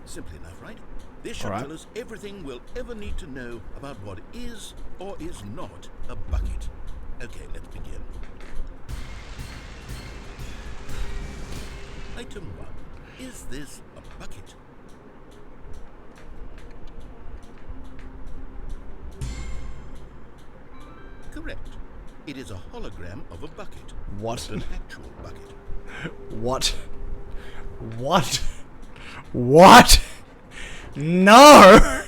Simple enough, right? This should All right. tell us everything we'll ever need to know about what is or is not a bucket. Okay, let's begin. Item 1. Is this a bucket? Correct. It is a hologram of a bucket. What? An actual bucket. What? What? What? No!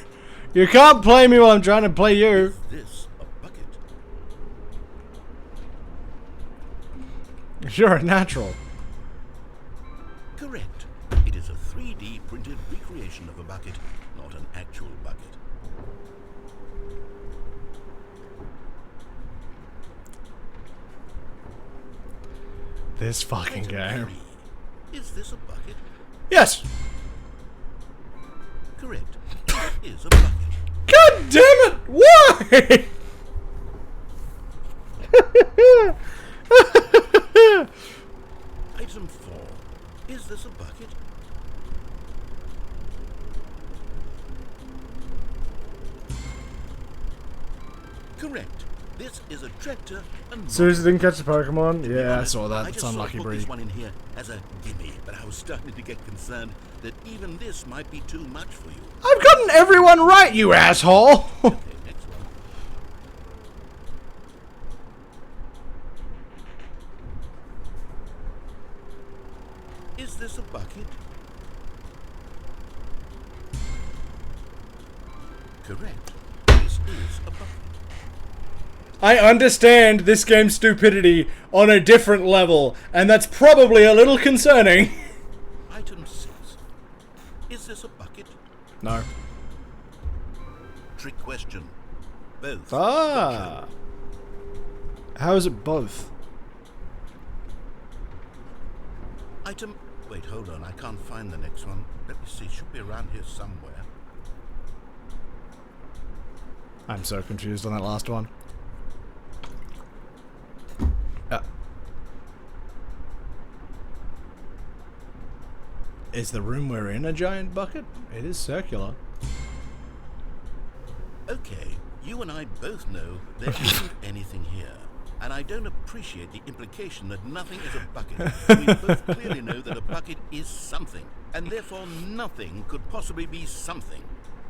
You can't play me while I'm trying to play you. Is this a bucket? You're a natural. Correct. It is a 3D printed recreation of a bucket, not an actual bucket. This fucking game. 3. Is this a bucket? Yes! Correct. It is a bucket. God damn it! Why? Item 4. Is this a bucket? Correct. This is a tractor and not Seriously didn't catch the Pokemon? To be Yeah, I honest, saw that. I That's just sort of unlucky, put Bree. this one in here as a gimme, but I was starting to get concerned that even this might be too much for you. I've gotten everyone right, you asshole! Okay, next one. Is this a bucket? Correct. This is a bucket. I understand this game's stupidity on a different level, and that's probably a little concerning. Item 6. Is this a bucket? No. Trick question. Both. Ah. How is it both? Item... Wait, hold on. I can't find the next one. Let me see. It should be around here somewhere. I'm so confused on that last one. Is the room we're in a giant bucket? It is circular. Okay, you and I both know there isn't anything here. And I don't appreciate the implication that nothing is a bucket. We both clearly know that a bucket is something, and therefore nothing could possibly be something.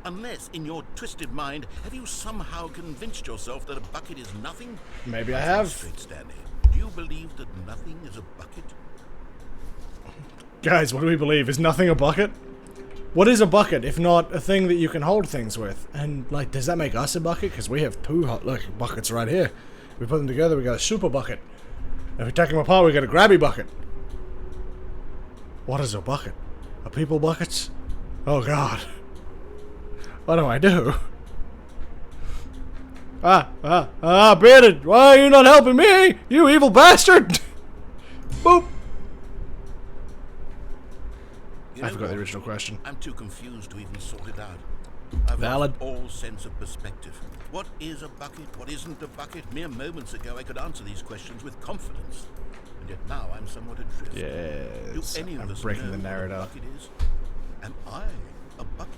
Unless, in your twisted mind, have you somehow convinced yourself that a bucket is nothing? Maybe I have. Straight, Stanley. Do you believe that nothing is a bucket? Guys, what do we believe? Is nothing a bucket? What is a bucket if not a thing that you can hold things with? And, like, does that make us a bucket? Because we have two buckets right here. We put them together, we got a super bucket. If we take them apart, we got a grabby bucket. What is a bucket? Are people buckets? Oh, God. What do I do? Bearded! Why are you not helping me? You evil bastard! Boop! I forgot the original question. I'm too confused to even sort it out. I've Valid. lost all sense of perspective. What is a bucket? What isn't a bucket? Mere moments ago I could answer these questions with confidence. And yet now I'm somewhat adrift. Yes, Do any of I'm us breaking know the what a narrative. bucket is? Am I a bucket?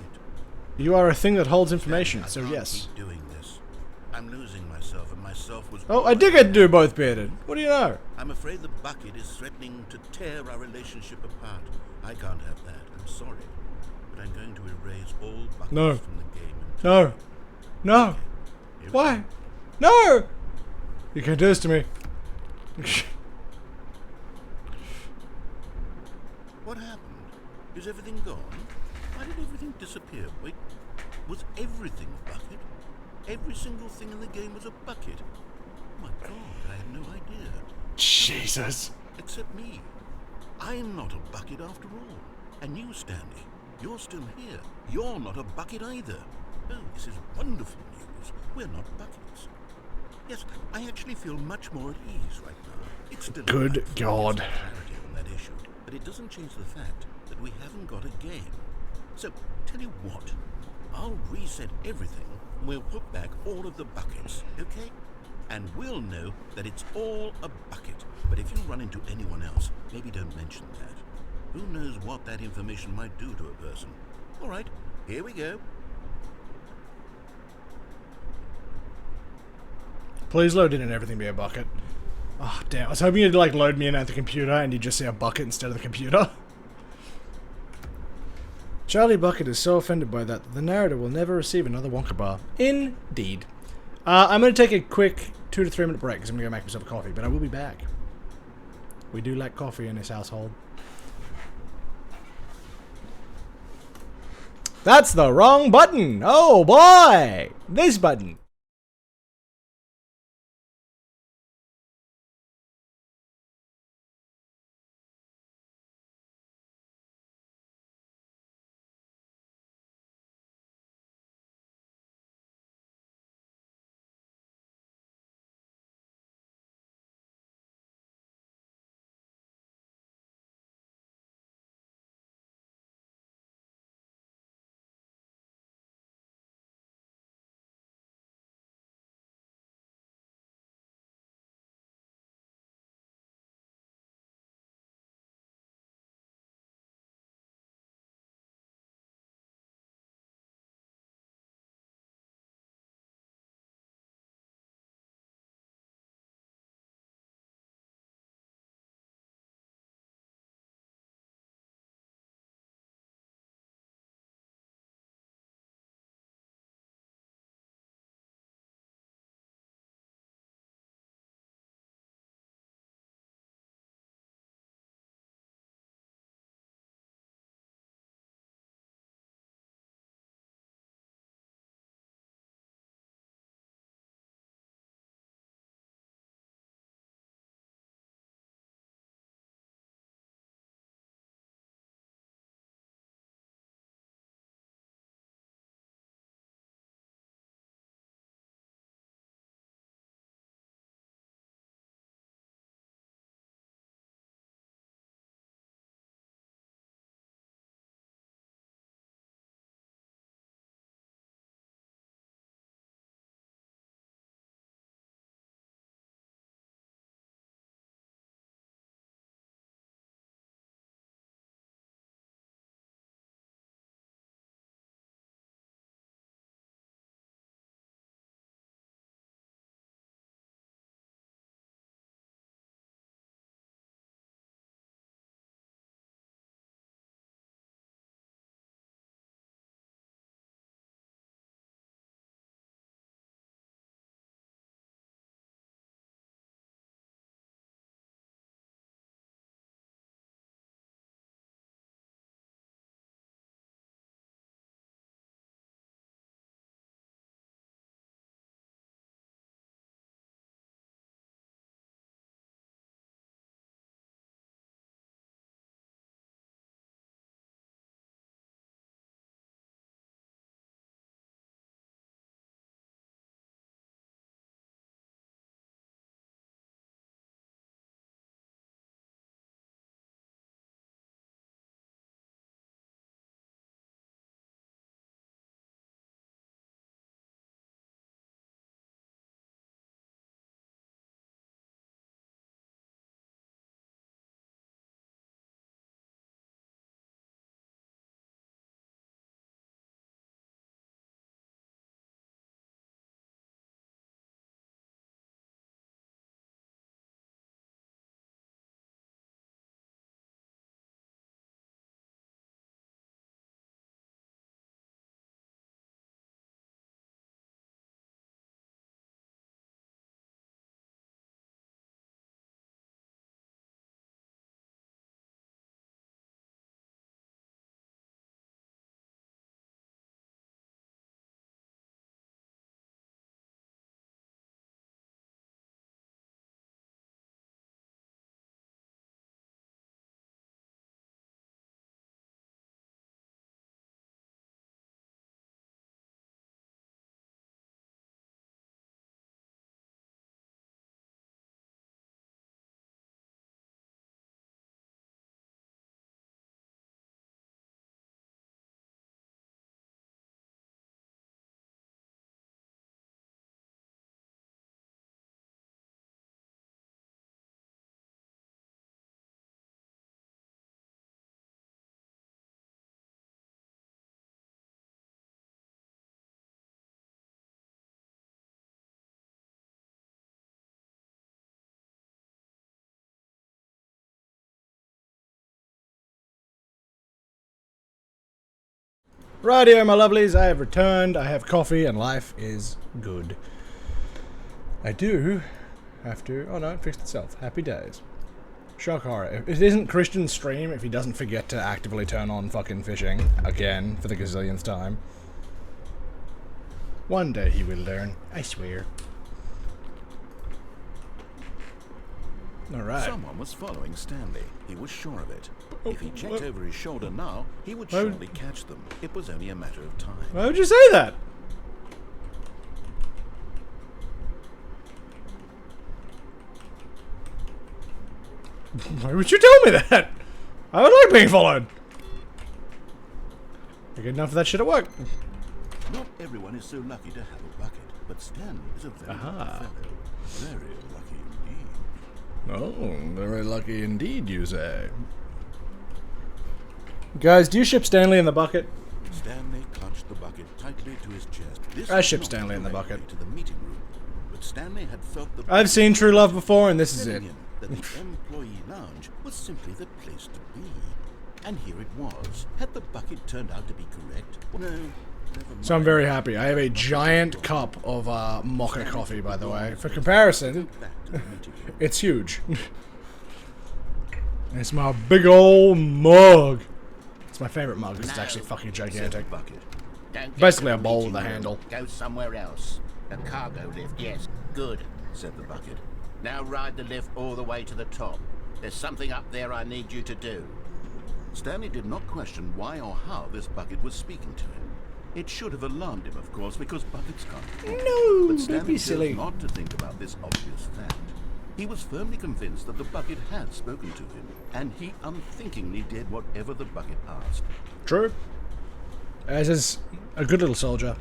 You are a thing that holds information, I so can't yes. keep doing this. I'm losing myself, and myself was... Oh, I did get to do both, Bearded. What do you know? I'm afraid the bucket is threatening to tear our relationship apart. I can't have that. I'm sorry. But I'm going to erase all buckets No. from the game. No. No. Here we Why? go. No! You can't do this to me. What happened? Is everything gone? Why did everything disappear? Wait, was everything a bucket? Every single thing in the game was a bucket. Oh my god, I had no idea. Jesus. Except me. I'm not a bucket after all. And you, Stanley, you're still here. You're not a bucket either. Oh, this is wonderful news. We're not buckets. Yes, I actually feel much more at ease right now. It's still Good God. clarity on that issue, but it doesn't change the fact that we haven't got a game. So, tell you what, I'll reset everything and we'll put back all of the buckets, okay? And we'll know that it's all a bucket. But if you run into anyone else, maybe don't mention that. Who knows what that information might do to a person. All right, here we go. Please load in and everything be a bucket. Oh, damn. I was hoping you'd, like, load me in at the computer and you'd just see a bucket instead of the computer. Charlie Bucket is so offended by that the narrator will never receive another Wonka bar. Indeed. I'm going to take a quick 2 to 3 minute break because I'm going to go make myself a coffee, but I will be back. We do like coffee in this household. That's the wrong button! Oh boy! This button! Rightio, my lovelies, I have returned, I have coffee, and life is good. I do have to... Oh no, it fixed itself. Happy days. Shock horror. It isn't Christian's stream if he doesn't forget to actively turn on fucking fishing again for the gazillionth time. One day he will learn, I swear. Alright. Someone was following Stanley. He was sure of it. If he checked over his shoulder now, he would surely catch them. It was only a matter of time. Why would you say that? Why would you tell me that? I would like being followed. You're good enough for that shit at work. Not everyone is so lucky to have a bucket, but Stanley is a very lucky fellow. Very lucky indeed. Oh, very lucky indeed, you say. Guys, do you ship Stanley in the bucket? Stanley clutched the bucket tightly to his chest. This I ship was not Stanley in the directly bucket. to the meeting room, but Stanley had felt the I've seen True Love before, and this is it. telling him that the employee lounge was simply the place to be. And here it was. Had the bucket turned out to be correct? No, never mind. So I'm very happy. I have a giant cup of mocha coffee, by the way. For comparison, Back to the meeting room. it's huge. It's my big old mug. It's my favorite mug because it's No, actually fucking Said the gigantic. bucket. Don't get Basically to a the bowl meeting with a room. handle. Go somewhere else. The cargo lift, yes. Good. Said the bucket. Now ride the lift all the way to the top. There's something up there I need you to do. Stanley did not question why or how this bucket was speaking to him. It should have alarmed him, of course, because buckets can't talk. No, But don't Stanley be silly. chose not to think about this obvious fact. He was firmly convinced that the bucket had spoken to him, and he unthinkingly did whatever the bucket asked. True. As is a good little soldier.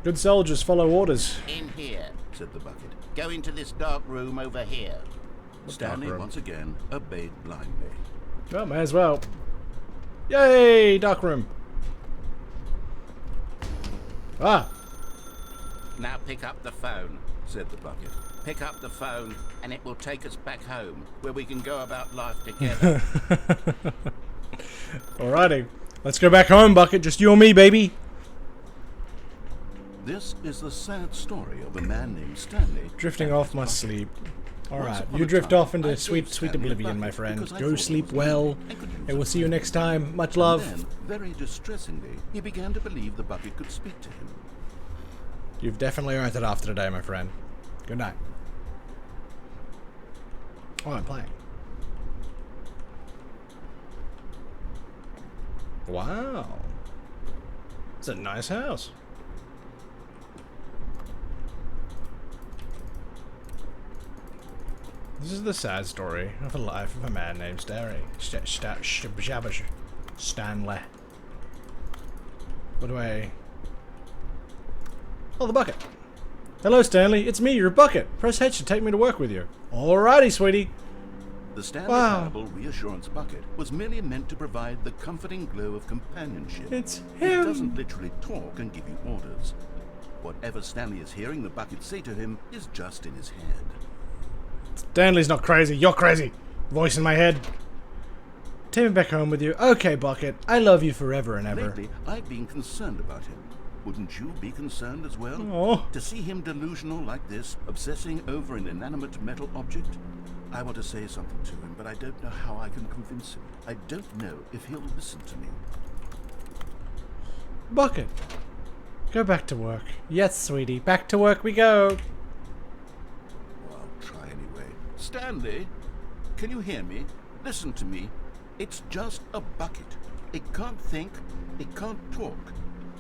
Good soldiers follow orders. In here. Said the bucket. Go into this dark room over here. Stanley room? once again obeyed blindly. Well, may as well. Yay, dark room. Ah, Now pick up the phone. Said the bucket. Pick up the phone, and it will take us back home, where we can go about life together. alrighty. Let's go back home, Bucket. Just you and me, baby. This is the sad story of a man named Stanley. Drifting and off his my bucket. sleep. Once Alright, upon you a drift time, off I into gave sweet Stanley a oblivion, my bucket friend. because I Go thought it sleep was well, needed and could use and it we'll see you for next something. time. Much And love. then, very distressingly, he began to believe the bucket could speak to him. You've definitely earned it after today, my friend. Good night. Oh, I'm playing. Wow. It's a nice house. This is the sad story of a life of a man named Stanley. What do I... Oh, the bucket. Hello, Stanley. It's me, your bucket. Press H to take me to work with you. Alrighty, sweetie. The Stanley Wow. Parable Reassurance Bucket was merely meant to provide the comforting glow of companionship. It's It him. doesn't literally talk and give you orders. Whatever Stanley is hearing the bucket say to him is just in his head. Stanley's not crazy. You're crazy. Voice in my head. Take me back home with you. Okay, Bucket. I love you forever and ever. Lately, I've been concerned about him. Wouldn't you be concerned as well? Oh. To see him delusional like this, obsessing over an inanimate metal object? I want to say something to him, but I don't know how I can convince him. I don't know if he'll listen to me. Bucket. Go back to work. Yes, sweetie. Back to work we go. Well, I'll try anyway. Stanley, can you hear me? Listen to me. It's just a bucket. It can't think. It can't talk.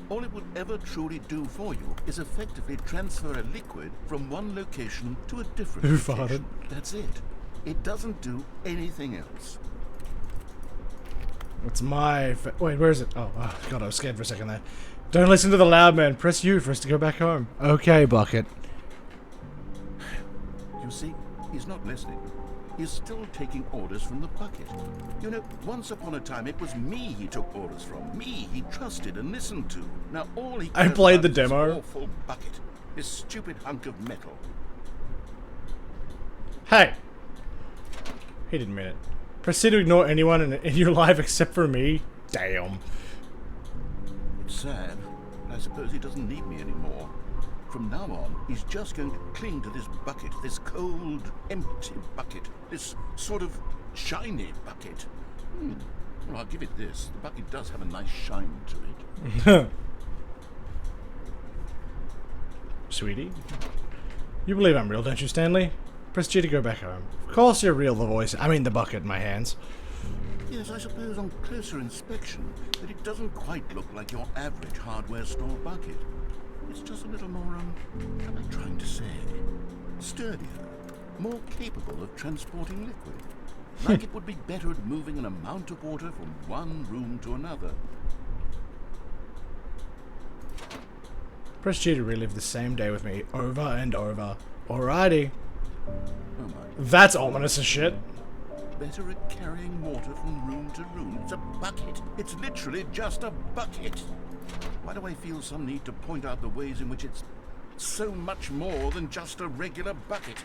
All it would ever truly do for you is effectively transfer a liquid from one location to a different Who location. farted? That's it. It doesn't do anything else. It's my... Wait, where is it? Oh, God, I was scared for a second there. Don't listen to the loud man. Press U for us to go back home. Okay, Bucket. You see, he's not listening. He's still taking orders from the bucket. You know, once upon a time, it was me he took orders from. Me he trusted and listened to. Now all he I cares played about the is this demo. awful bucket. This stupid hunk of metal. Hey! He didn't mean it. Proceed to ignore anyone in your life except for me? Damn. sad, but I suppose he doesn't need me anymore. From now on, he's just going to cling to this bucket, this cold, empty bucket, this sort of shiny bucket. Well, I'll give it this. The bucket does have a nice shine to it. Sweetie? You believe I'm real, don't you, Stanley? Press G to go back home. Of course you're real, the bucket in my hands. Yes, I suppose on closer inspection that it doesn't quite look like your average hardware store bucket. It's just a little more, what am I trying to say? Sturdier, more capable of transporting liquid. Like it would be better at moving an amount of water from one room to another. Press G to relive the same day with me over and over. Alrighty. Oh my. That's ominous as shit. Better at carrying water from room to room. It's a bucket. It's literally just a bucket. Why do I feel some need to point out the ways in which it's so much more than just a regular bucket?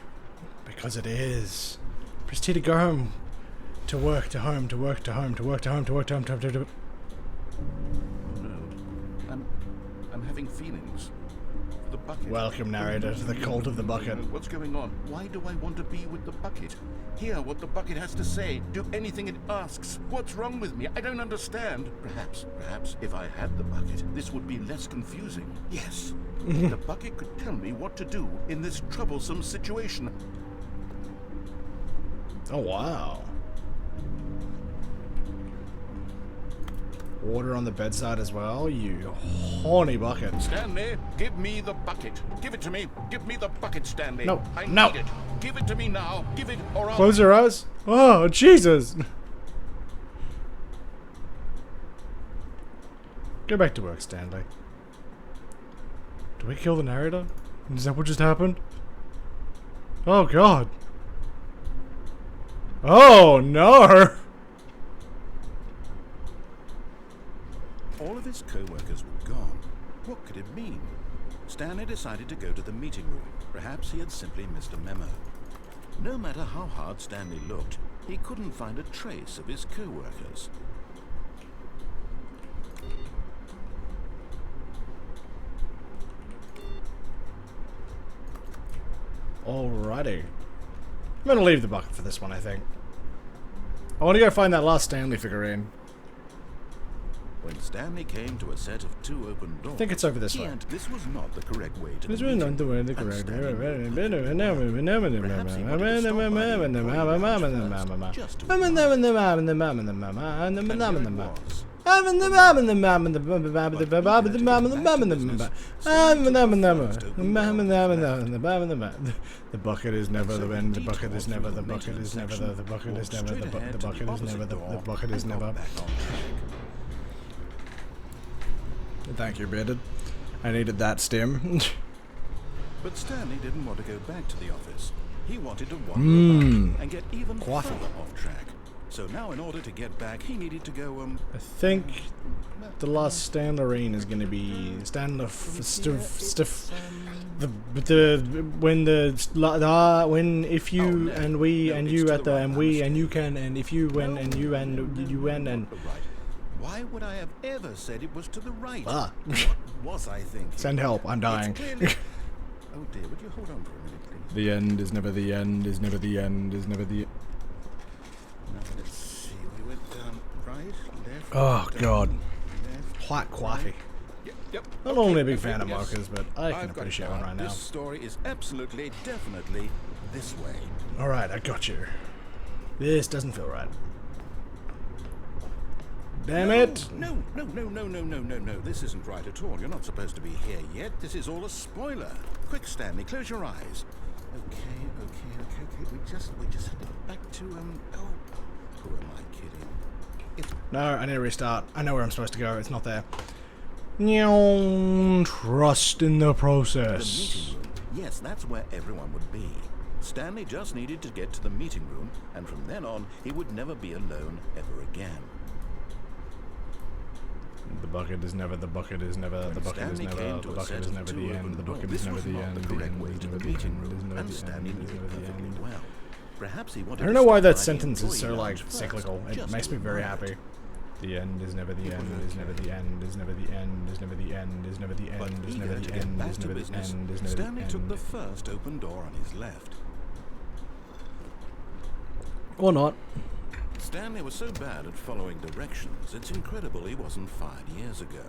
Because it is. Press T to go home. To work, to home, to work, to home, to work, to home, to work, to home, to home, to home. Oh no. I'm having feelings. For the bucket. Welcome, narrator, to the cult of the bucket. What's going on? Why do I want to be with the bucket? Hear what the bucket has to say. Do anything it asks. What's wrong with me? I don't understand. Perhaps if I had the bucket, this would be less confusing. Yes. The bucket could tell me what to do in this troublesome situation. Oh, wow. Water on the bedside as well, you horny bucket. Stanley, give me the bucket. Give it to me. Give me the bucket, Stanley. No, I no. need it. Give it to me now. Give it or I'll... Close your eyes. Oh, Jesus. Go back to work, Stanley. Do we kill the narrator? Is that what just happened? Oh, God. Oh, no. All of his co-workers were gone. What could it mean? Stanley decided to go to the meeting room. Perhaps he had simply missed a memo. No matter how hard Stanley looked, he couldn't find a trace of his co-workers. Alrighty. I'm gonna leave the bucket for this one, I think. I want to go find that last Stanley figurine. When Stanley came to a set of two open doors, I think it's over this way. this was not the correct way to This the was meeting not the way room, the and correct Stanley way. knew that. Perhaps he wanted to stop by the employee lounge first, just to remind him and here it was. The bucket is never the end. The bucket is never. The bucket is never. The bucket is never. The bucket is never. The bucket is never. Thank you, Bearded. I needed that stim. But Stanley didn't want to go back to the office. He wanted to wander about and get even further off track. So now, in order to get back, he needed to go. I think the last Stanlerine is going to be when if you and we and you at the and we and you can and if you when and you and you and. Why would I have ever said it was to the right? Ah. What was I thinking? Send help! I'm dying. Oh dear, would you hold on for a minute, please? The end is never the end. Is never the end. Is never the. Now, let's see. We went down right, left. Oh down, God. Left, Quite coffee. Yep. Not only a big fan of yes. markers, but I can I've got it appreciate down. one right now. This story is absolutely, definitely this way. Alright, I got you. This doesn't feel right. Damn it! No. This isn't right at all. You're not supposed to be here yet. This is all a spoiler. Quick, Stanley, close your eyes. Okay. We just have to get back to, oh, who am I kidding? It's No, I need to restart. I know where I'm supposed to go. It's not there. Trust in the the process. meeting room. Yes, that's where everyone would be. Stanley just needed to get to the meeting room, and from then on, he would never be alone ever again. The bucket is never, the bucket is never, the bucket is never, the bucket is never the end, the bucket is never the end, the end is never the end, is never and the Stanley end, knew is it never the perfectly end. well. Perhaps he wanted I don't to know why stop that by the sentence is employee so, like, lounge first, cyclical. It just makes to me very remind happy. it. The end is never the end, is never the end, is never the end, is never the end, is never the But end, is eager never to the get end, back is to never the business, end, is never the Stanley took the end. first open door on his left. Or not. Stanley was so bad at following directions, it's incredible he wasn't fired years ago.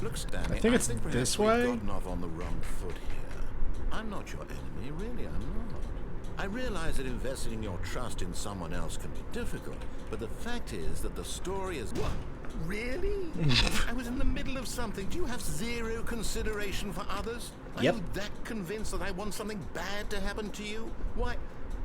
Look, Stanley, I think it's perhaps this we've way? gotten off on the wrong foot here. I'm not your enemy, really, I'm not. I realize that investing your trust in someone else can be difficult, but the fact is that the story is... What? Really? I was in the middle of something. Do you have zero consideration for others? Are Yep. you that convinced that I want something bad to happen to you? Why,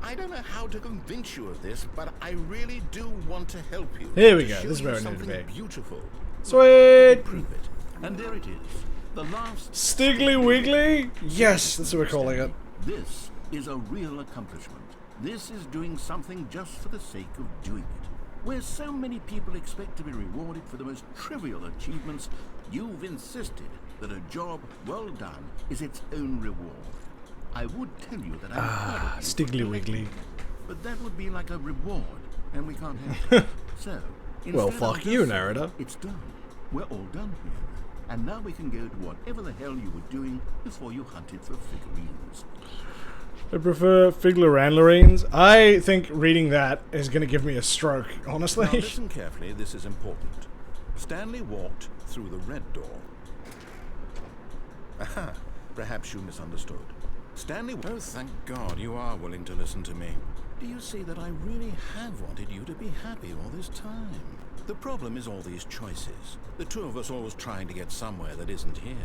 I don't know how to convince you of this, but I really do want to help you. Here we To go. show This is you where I need to something be. Beautiful. Sweet! Prove it. And there it is. The last... Stiggly Wiggly? Yes, that's what we're calling it. This is a real accomplishment. This is doing something just for the sake of doing it. Where so many people expect to be rewarded for the most trivial achievements, you've insisted that a job well done is its own reward. I would tell you that I'm proud of you for Stiggly doing Wiggly. it, but that would be like a reward, and we can't have it. So, Well, instead, I'll fuck just you, say, narrator. It's done. We're all done here. And now we can go to whatever the hell you were doing before you hunted for figurines. I prefer Figler-Randlerines. I think reading that is going to give me a stroke, Now honestly. listen carefully, this is important. Stanley walked through the red door. Aha, perhaps you misunderstood. Stanley... Oh, thank God you are willing to listen to me. Do you see that I really have wanted you to be happy all this time? The problem is all these choices. The two of us always trying to get somewhere that isn't here.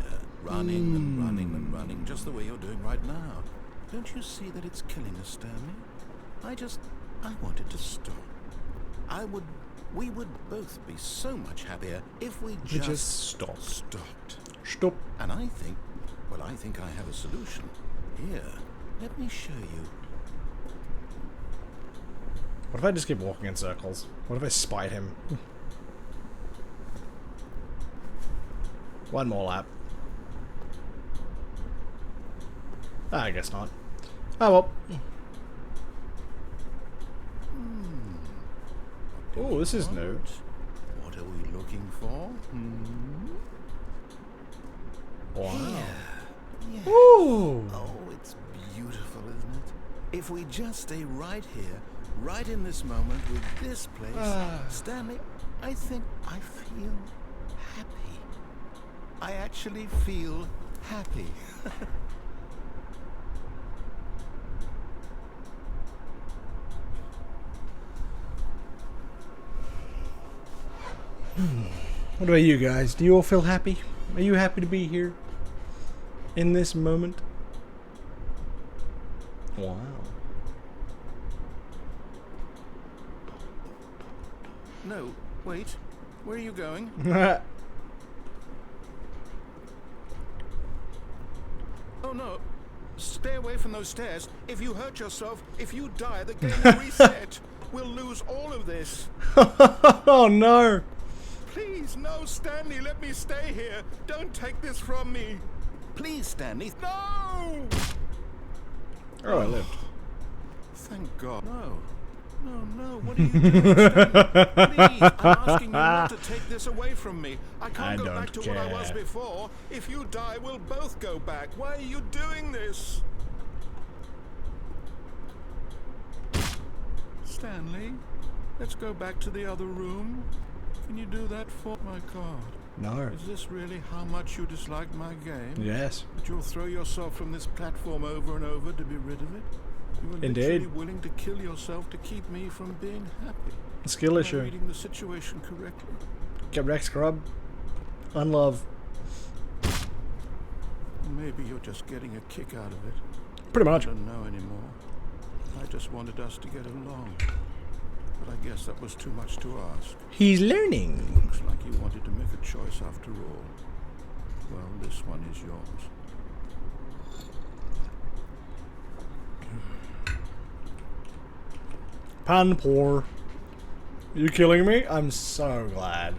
Running and running and running, just the way you're doing right now. Don't you see that it's killing us, Stanley? I wanted to stop. We would both be so much happier if we just stopped. Stop. And I think I have a solution. Here, let me show you. What if I just keep walking in circles? What if I spite him? One more lap. I guess not. Oh well. Oh, this is new. What are we looking for? Wow. Yeah. Ooh. Oh, it's beautiful, isn't it? If we just stay right here, right in this moment with this place, Stanley, I think I feel happy. I actually feel happy. What about you guys? Do you all feel happy? Are you happy to be here? In this moment? Wow. No, wait. Where are you going? Oh no. Stay away from those stairs. If you hurt yourself, if you die, the game will reset. We'll lose all of this. Oh no. Please, no, Stanley, let me stay here. Don't take this from me. Please, Stanley. No! Oh, I lived. Thank God. No. No, what are you doing, Stanley? Please, I'm asking you not to take this away from me. I can't go back to what I was before. If you die, we'll both go back. Why are you doing this? Stanley, let's go back to the other room. Can you do that for my God? No. Is this really how much you dislike my game? Yes. That you'll throw yourself from this platform over and over to be rid of it? You are Indeed. literally willing to kill yourself to keep me from being happy. Skill Am I issue. reading the situation correctly? Get wrecked, scrub. Unlove. Maybe you're just getting a kick out of it. Pretty I much. don't know anymore. I just wanted us to get along. But I guess that was too much to ask. He's learning. Looks like you wanted to make a choice after all. Well, this one is yours. Pan poor. You killing me? I'm so glad.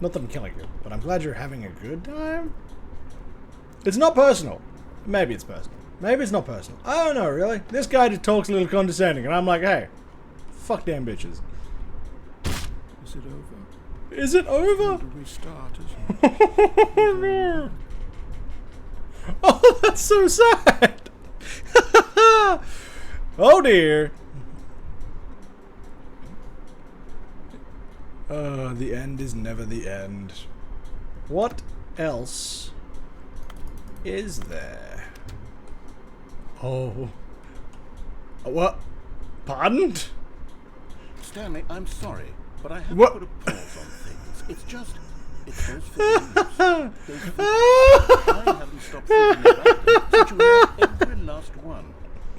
Not that I'm killing you, but I'm glad you're having a good time. It's not personal. Maybe it's personal. Maybe it's not personal. I don't know, really. This guy just talks a little condescending, and I'm like, hey, fuck damn bitches. Is it over? Is it over? To restart, isn't it? Oh no! Oh, that's so sad! Oh dear! The end is never the end. What else is there? Oh. What? Pardon? Stanley, I'm sorry, but I have What? to put a pause on things. It's just... It's those figurines. Those figurines. I haven't stopped thinking about them since you had every last one.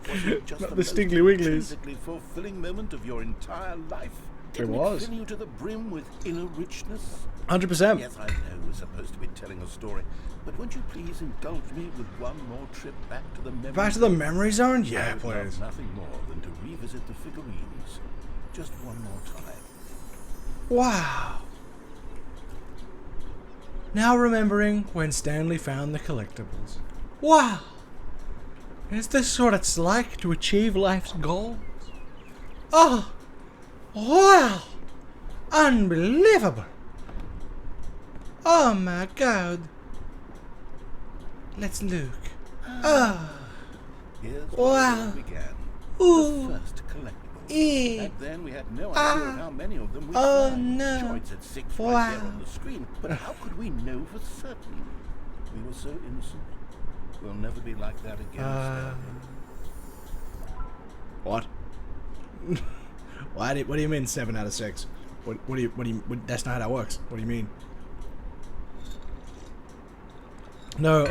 Wasn't it just Not the the most Stingly Winglies. intrinsically fulfilling moment of your entire life? Didn't was. It fill you to the brim with inner richness? 100%. Yes, I know we're supposed to be telling a story, but won't you please indulge me with one more trip back to the memory? Back to the memory zone? Yeah, I would love please. nothing more than to revisit the figurines. Just one more time. Wow. Now remembering when Stanley found the collectibles. Wow. Is this what it's like to achieve life's goals? Oh. Wow. Unbelievable. Oh my god. Let's look. Oh. Here's Wow. where we began. Ooh. The first collectibles. Eh. Back then we had no idea of how many of them we Oh, found. no. Sure, it said 6 right Wow. there on the screen, but how could we know for certain? We were so innocent. We'll never be like that again, Stanley. What? What do you mean 7 out of 6? What do you that's not how that works. What do you mean? No,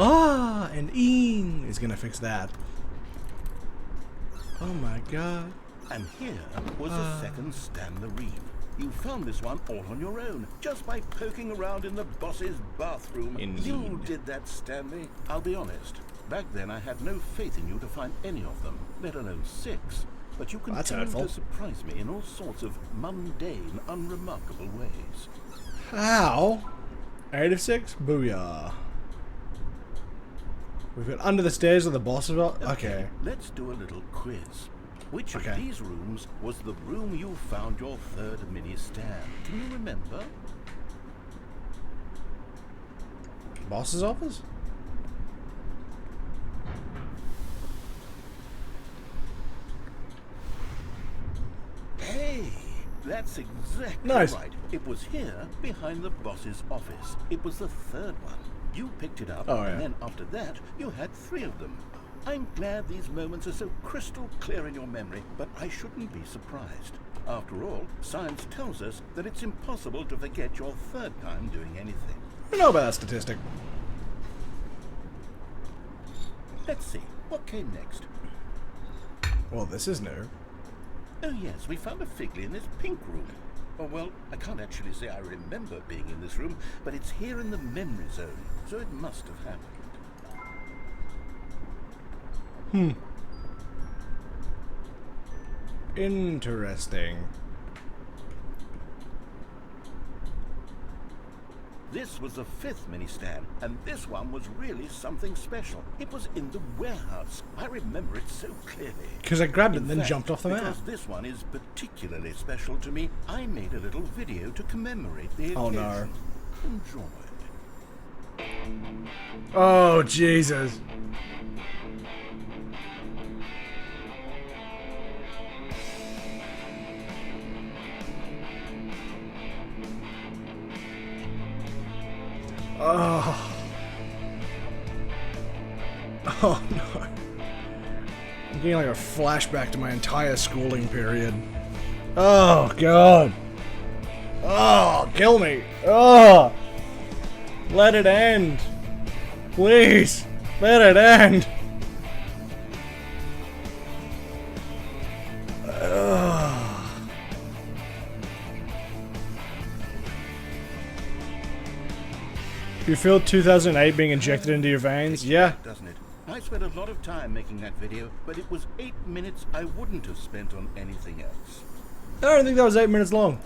and "ing" is gonna fix that. Oh my god. And here was a second Stanley. You found this one all on your own, just by poking around in the boss's bathroom. Indeed. You did that, Stanley. I'll be honest. Back then I had no faith in you to find any of them, let alone 6. But you That's continue hurtful. to surprise me in all sorts of mundane, unremarkable ways. How? 8 of 6? Booyah. We've got under the stairs of the boss of it. Okay. Let's do a little quiz. Which Okay. of these rooms was the room you found your third mini stand? Can you remember? Boss's office? Hey, that's exactly Nice. right. It was here, behind the boss's office. It was the third one. You picked it up, Oh, yeah. and then after that, you had 3 of them. I'm glad these moments are so crystal clear in your memory, but I shouldn't be surprised. After all, science tells us that it's impossible to forget your third time doing anything. I don't know about that statistic. Let's see, what came next? Well, this is new. Oh yes, we found a Figley in this pink room. Oh well, I can't actually say I remember being in this room, but it's here in the memory zone, so it must have happened. Interesting. This was the 5th mini stand, and this one was really something special. It was in the warehouse. I remember it so clearly. Because I grabbed it In and then fact, jumped off the map. Because this one is particularly special to me, I made a little video to commemorate the occasion. Oh, no. Enjoy. Oh, Jesus. Oh. Oh, no. I'm getting like a flashback to my entire schooling period. Oh, God. Oh, kill me. Oh. Let it end. Please. Let it end. You feel 2008 being injected into your veins? Yeah. Doesn't it? I spent a lot of time making that video, but it was 8 minutes I wouldn't have spent on anything else. I don't think that was 8 minutes long.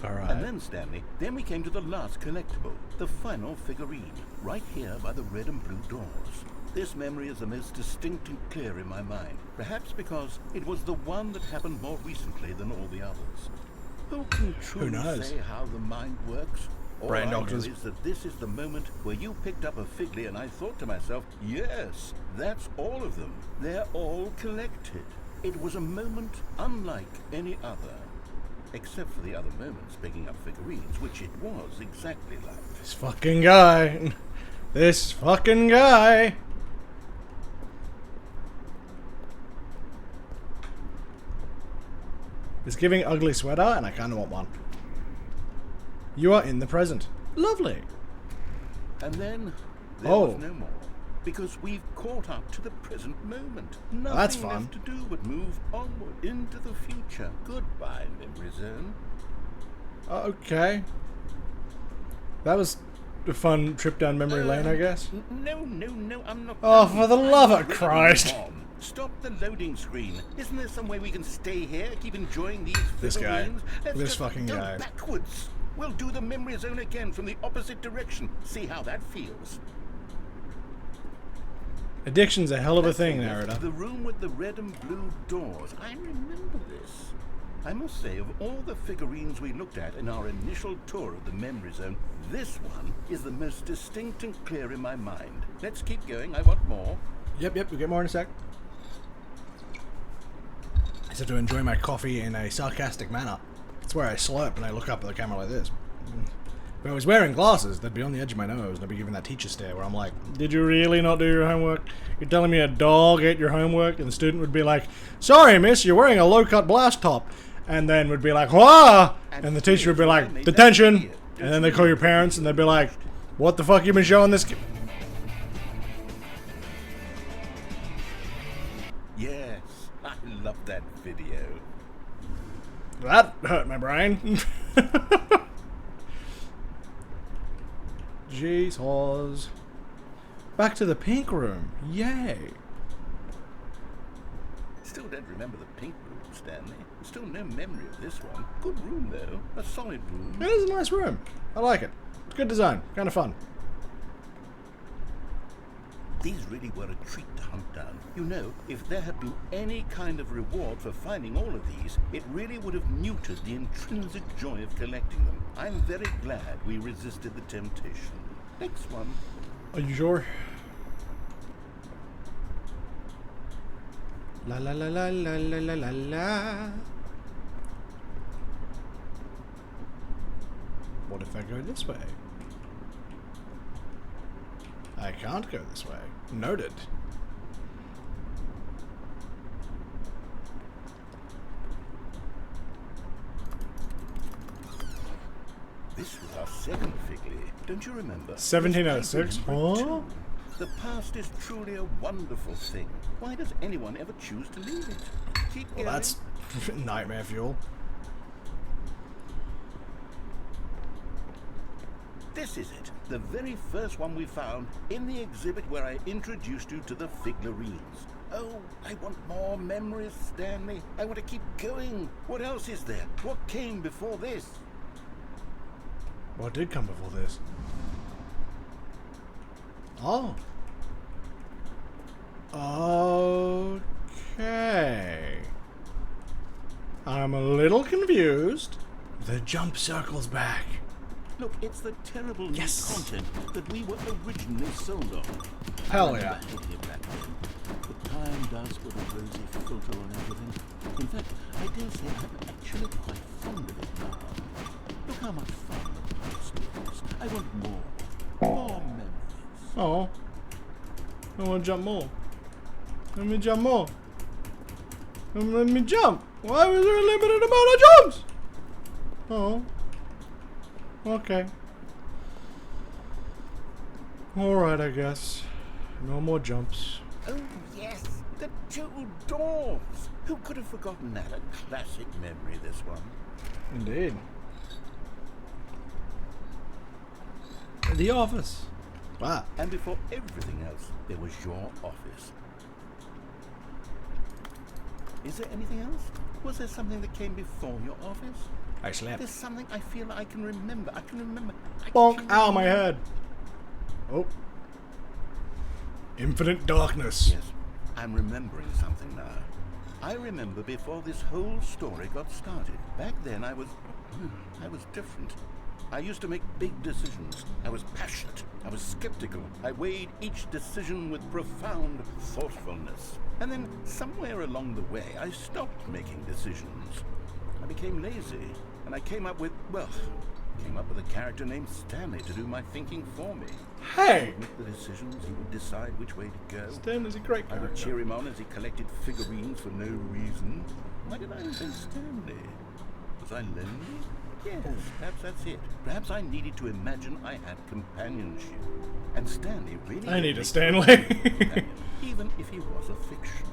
And Alright. then, Stanley, then we came to the last collectible, the final figurine, right here by the red and blue doors. This memory is the most distinct and clear in my mind, perhaps because it was the one that happened more recently than all the others. Who can truly say how the mind works? All I know is that this is the moment where you picked up a Figley and I thought to myself, yes, that's all of them. They're all collected. It was a moment unlike any other. Except for the other moments picking up figurines, which it was exactly like. This fucking guy. This fucking guy. It's giving ugly sweater, and I kind of want one. You are in the present. Lovely. And then there was no more. Because we've caught up to the present moment. Nothing That's fun. left to do but move onward into the future. Goodbye, memory zone. Okay. That was a fun trip down memory lane, I guess. No, I'm not. Oh, for the love of Christ. Stop the loading screen. Isn't there some way we can stay here, keep enjoying these This guy. figurines? Let's This just fucking go guy. backwards. We'll do the memory zone again from the opposite direction. See how that feels. Addiction's a hell of a thing, Narrator. The room with the red and blue doors. I remember this. I must say, of all the figurines we looked at in our initial tour of the memory zone, this one is the most distinct and clear in my mind. Let's keep going. I want more. Yep, we'll get more in a sec. I just have to enjoy my coffee in a sarcastic manner. It's where I slurp and I look up at the camera like this. If I was wearing glasses, they'd be on the edge of my nose, and I'd be giving that teacher stare where I'm like, did you really not do your homework? You're telling me a dog ate your homework? And the student would be like, sorry miss, you're wearing a low-cut blast top. And then would be like, wah! And the teacher would be like, detention! And then they call your parents, and they'd be like, what the fuck you been showing this kid? Yes, I love that video. That hurt my brain. Jesus. Back to the pink room. Yay. Still don't remember the pink room, Stanley. Still no memory of this one. Good room, though. A solid room. It is a nice room. I like it. It's good design. Kind of fun. These really were a treat to hunt down. You know, if there had been any kind of reward for finding all of these, it really would have neutered the intrinsic joy of collecting them. I'm very glad we resisted the temptation. Next one. Are you sure? La la la la la la la la la. What if I go this way? I can't go this way. Noted. This was our second Figley, don't you remember? 1706? Huh? The past is truly a wonderful thing. Why does anyone ever choose to leave it? Keep going. Well, that's nightmare fuel. This is it. The very first one we found in the exhibit where I introduced you to the figurines. Oh, I want more memories, Stanley. I want to keep going. What else is there? What came before this? What did come before this? Oh. Okay. I'm a little confused. The jump circle's back. Look, it's the terrible new Yes. content that we were originally sold on. Hell yeah. But time does put a rosy filter on everything. In fact, I dare say I'm actually quite fond of it now. Look how much fun the past is. I want more. More memories. Oh. I want to jump more. Let me jump more. Let me jump. Why was there a limited amount of jumps? Oh. Okay. Alright, I guess. No more jumps. Oh, yes. The two doors. Who could have forgotten that? A classic memory, this one. Indeed. The office. Wow. And before everything else, there was your office. Is there anything else? Was there something that came before your office? I slept. There's something I feel I can remember. I can remember. Bonk! Ow, my head. Oh. Infinite darkness. Yes, I'm remembering something now. I remember before this whole story got started. Back then I was different. I used to make big decisions. I was passionate. I was skeptical. I weighed each decision with profound thoughtfulness. And then somewhere along the way, I stopped making decisions. I became lazy, and I came up with a character named Stanley to do my thinking for me. Hey! He would make the decisions, he would decide which way to go. Stanley's a great I would character. cheer him on as he collected figurines for no reason. Why did I invent Stanley? Was I lonely? Yes, perhaps that's it. Perhaps I needed to imagine I had companionship. And Stanley really... I need did a make Stanley. me a companion, even if he was a fiction.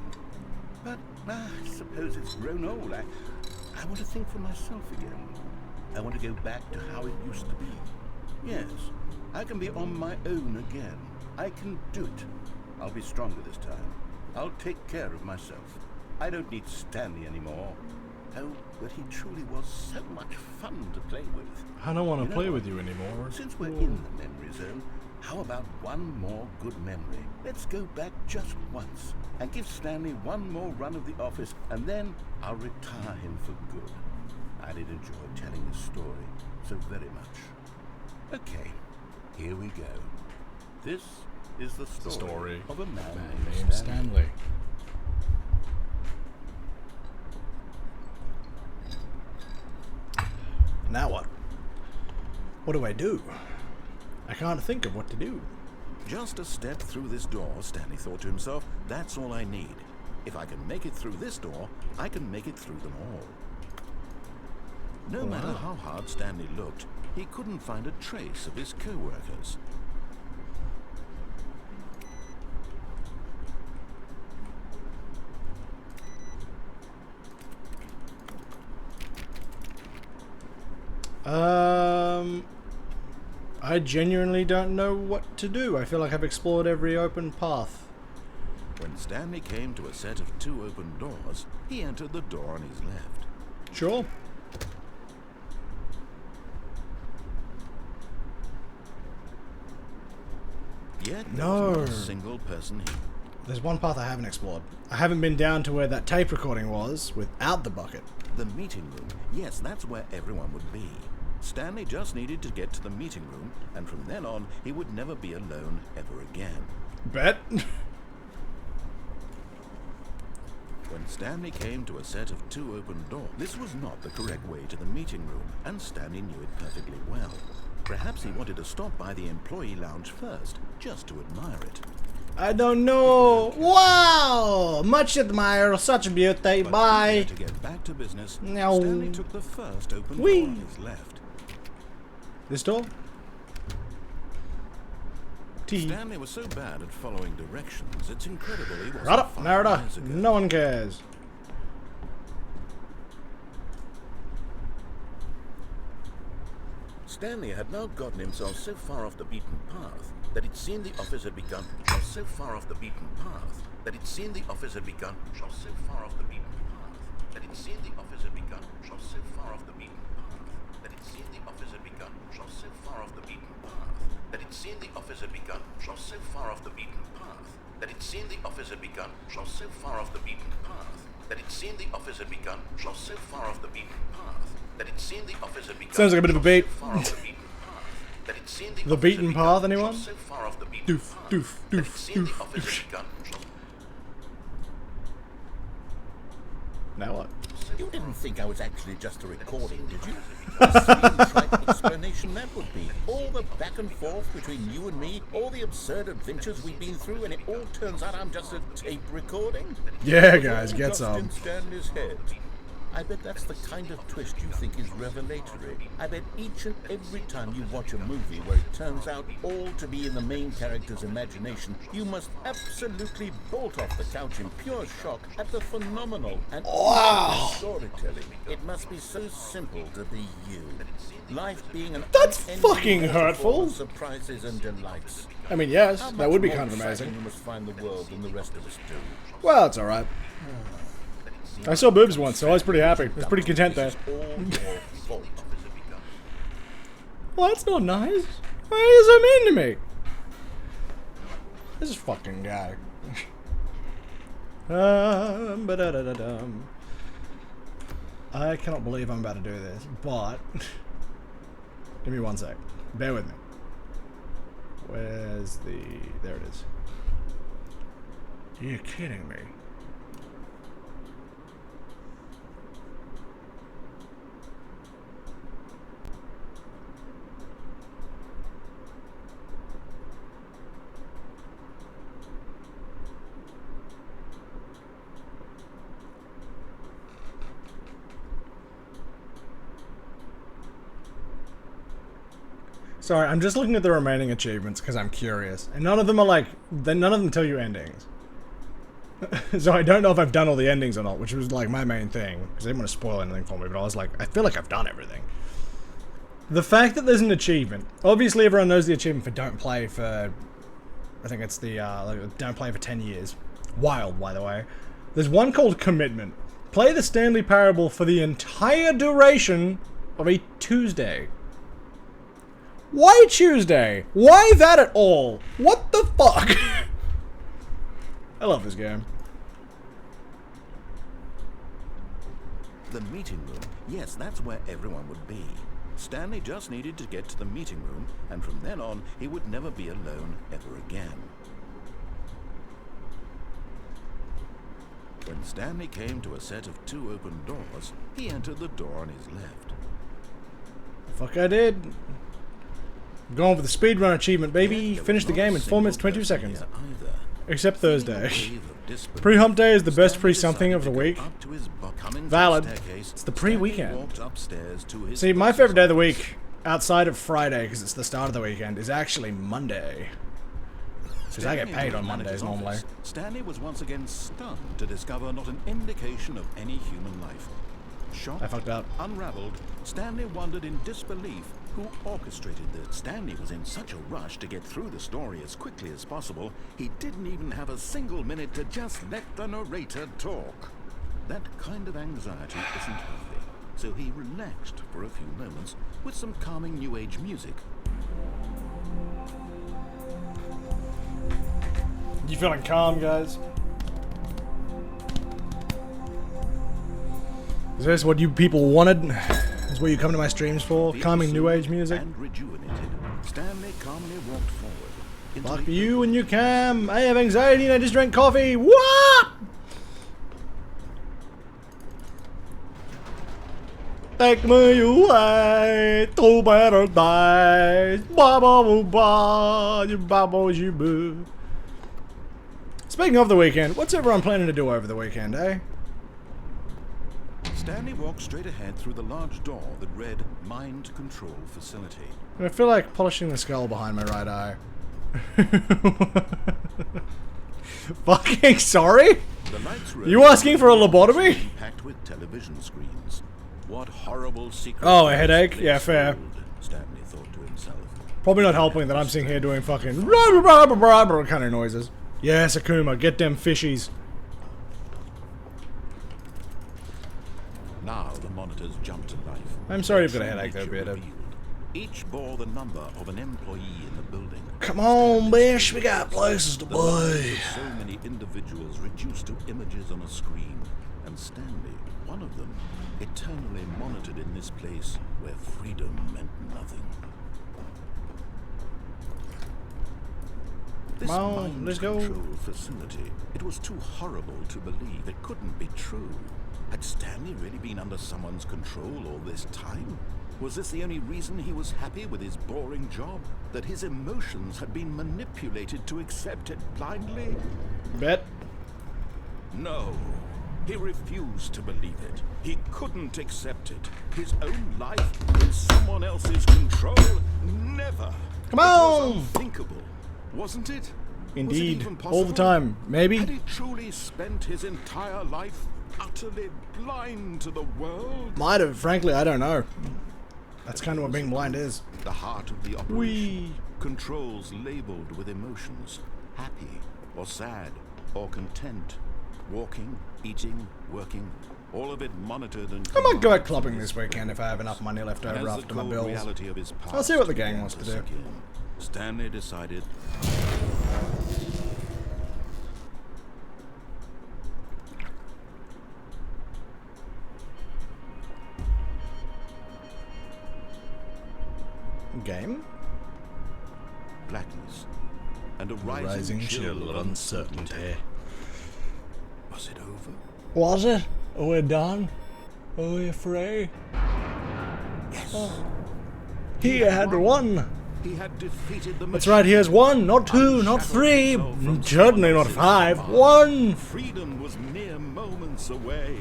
But I suppose it's grown old. I want to think for myself again. I want to go back to how it used to be. Yes, I can be on my own again. I can do it. I'll be stronger this time. I'll take care of myself. I don't need Stanley anymore. Oh, but he truly was so much fun to play with. I don't want to You know play what? with you anymore. Since we're in the memory zone, how about one more good memory? Let's go back just once and give Stanley one more run of the office, and then I'll retire him for good. I did enjoy telling this story so very much. Okay, here we go. This is the story of a man named Stanley. Stanley. Now what? What do I do? I can't think of what to do. Just a step through this door, Stanley thought to himself. That's all I need. If I can make it through this door, I can make it through them all. No matter how hard Stanley looked, he couldn't find a trace of his co-workers. I genuinely don't know what to do. I feel like I've explored every open path. When Stanley came to a set of 2 open doors, he entered the door on his left. Sure. Yet there No. was not a single person here. There's one path I haven't explored. I haven't been down to where that tape recording was without the bucket. The meeting room. Yes, that's where everyone would be. Stanley just needed to get to the meeting room, and from then on, he would never be alone ever again. Bet. When Stanley came to a set of 2 open doors, this was not the correct way to the meeting room, and Stanley knew it perfectly well. Perhaps he wanted to stop by the employee lounge first, just to admire it. I don't know. Wow! Much admire, such beauty. But Bye. eager to get back to business, No. Stanley took the first open Whee. door on his left. This door? T. Stanley was so bad at following directions, it's incredible he wasn't Right up, 5 Merida. years ago. No one cares. Stanley had now gotten himself so far off the beaten path that it seemed the office had begun. So far off the beaten path that it seemed the office had begun. So far off the beaten path that it seemed the office had begun. So far off the beaten path that it seemed the office had begun. So far off the beaten path that it seemed the office had begun. So far off the beaten path that it seemed the office had begun. So far off the beaten path that it seemed the office had begun. So far off the beaten path that it seemed the office had begun. Sounds like a bit of a beat. The beaten path, anyone? So far off the beaten Doof, path doof, that it doof, seemed the doof, office doof. had begun. Now what? You didn't think I was actually just a recording, did you? What a silly, trite explanation that would be. All the back and forth between you and me, all the absurd adventures we've been through, and it all turns out I'm just a tape recording? Yeah, guys, All get just some. in Stanley's head. I bet that's the kind of twist you think is revelatory. I bet each and every time you watch a movie where it turns out all to be in the main character's imagination, you must absolutely bolt off the couch in pure shock at the phenomenal and intricate storytelling. It must be so simple to be you. Life being an That's unending fucking waterfall hurtful. of surprises and delights. I mean, yes, How that much would be more kind of exciting amazing. You must find the world than the rest of us do. Well, it's alright. I saw boobs once, so I was pretty happy. I was pretty content there. It's all your fault. Well, that's not nice. Why are you so mean to me? This fucking guy. Ba-da-da-da-dum. I cannot believe I'm about to do this, but give me one sec. Bear with me. Where's the... There it is. You're kidding me. Sorry, I'm just looking at the remaining achievements because I'm curious. And none of them are like... None of them tell you endings. So I don't know if I've done all the endings or not, which was like my main thing. Because I didn't want to spoil anything for me, but I was like, I feel like I've done everything. The fact that there's an achievement... Obviously everyone knows the achievement for don't play for... I think it's the, like, don't play for 10 years. Wild, by the way. There's one called Commitment. Play the Stanley Parable for the entire duration of a Tuesday. Why Tuesday? Why that at all? What the fuck? I love this game. The meeting room. Yes, that's where everyone would be. Stanley just needed to get to the meeting room, and from then on, he would never be alone ever again. When Stanley came to a set of 2 open doors, he entered the door on his left. Fuck I did. I'm going for the speedrun achievement, baby. Finish the game in 4 minutes 22 seconds. Except Thursday. Pre-hump day is the best pre-something of the week. Valid. It's the pre-weekend. See, my favorite day of the week, outside of Friday, because it's the start of the weekend, is actually Monday. Because I get paid on Mondays normally. Stanley was once again stunned to discover not an indication of any human life. Shocked, I fucked up. Unraveled, Stanley wondered in disbelief who orchestrated this. Stanley was in such a rush to get through the story as quickly as possible, he didn't even have a single minute to just let the narrator talk. That kind of anxiety isn't healthy, so he relaxed for a few moments with some calming New Age music. You feeling calm, guys? Is this what you people wanted? Is this what you come to my streams for? Calming New Age music? And rejuvenated, Stanley calmly walked forward. Fuck you and your cam. I have anxiety and I just drank coffee. What? Take me away to paradise. Ba ba ba ba. You ba ba you boo. Speaking of the weekend, what's everyone planning to do over the weekend, eh? Stanley walked straight ahead through the large door that read Mind Control Facility. I feel like polishing the skull behind my right eye. Fucking sorry? The lights were You asking for a lobotomy? packed with television screens. What horrible secret. Oh, a headache? Yeah, fair. Stanley thought to himself. Probably not helping that I'm sitting here doing fucking kind of noises. Yes, Akuma, get them fishies. Now the monitors jumped to life. I'm sorry you've got a headache though, Bearded. Each bore the number of an employee in the building. Come on, bish, we got places to The lives be. of so many individuals reduced to images on a screen, and Stanley, one of them, eternally monitored in this place where freedom meant nothing. This Come on, mind let's go. control facility, it was too horrible to believe. It couldn't be true. Had Stanley really been under someone's control all this time? Was this the only reason he was happy with his boring job? That his emotions had been manipulated to accept it blindly? Bet. No. He refused to believe it. He couldn't accept it. His own life in someone else's control? Never. Come It was on. unthinkable, wasn't it? Indeed. Was it even All the possible? time. Maybe. Had he truly spent his entire life utterly blind to the world? Might have. Frankly, I don't know. That's kind of what being blind is. The heart of the operation. Wee. Controls labeled with emotions. Happy or sad or content. Walking, eating, working. all of it monitored and I might go out commanded clubbing from this his weekend brain. if I have enough money left And over as the after my cold bills. reality of his I'll see what the past gang began wants to do. sink in, Stanley decided Game? blackness and a Rising chill chill of uncertainty. Was it over? Was it? Are we done? Are we free? Yes. He had won. He had defeated the That's right, he has one, not two, not three, certainly not five. One! Freedom was mere moments away.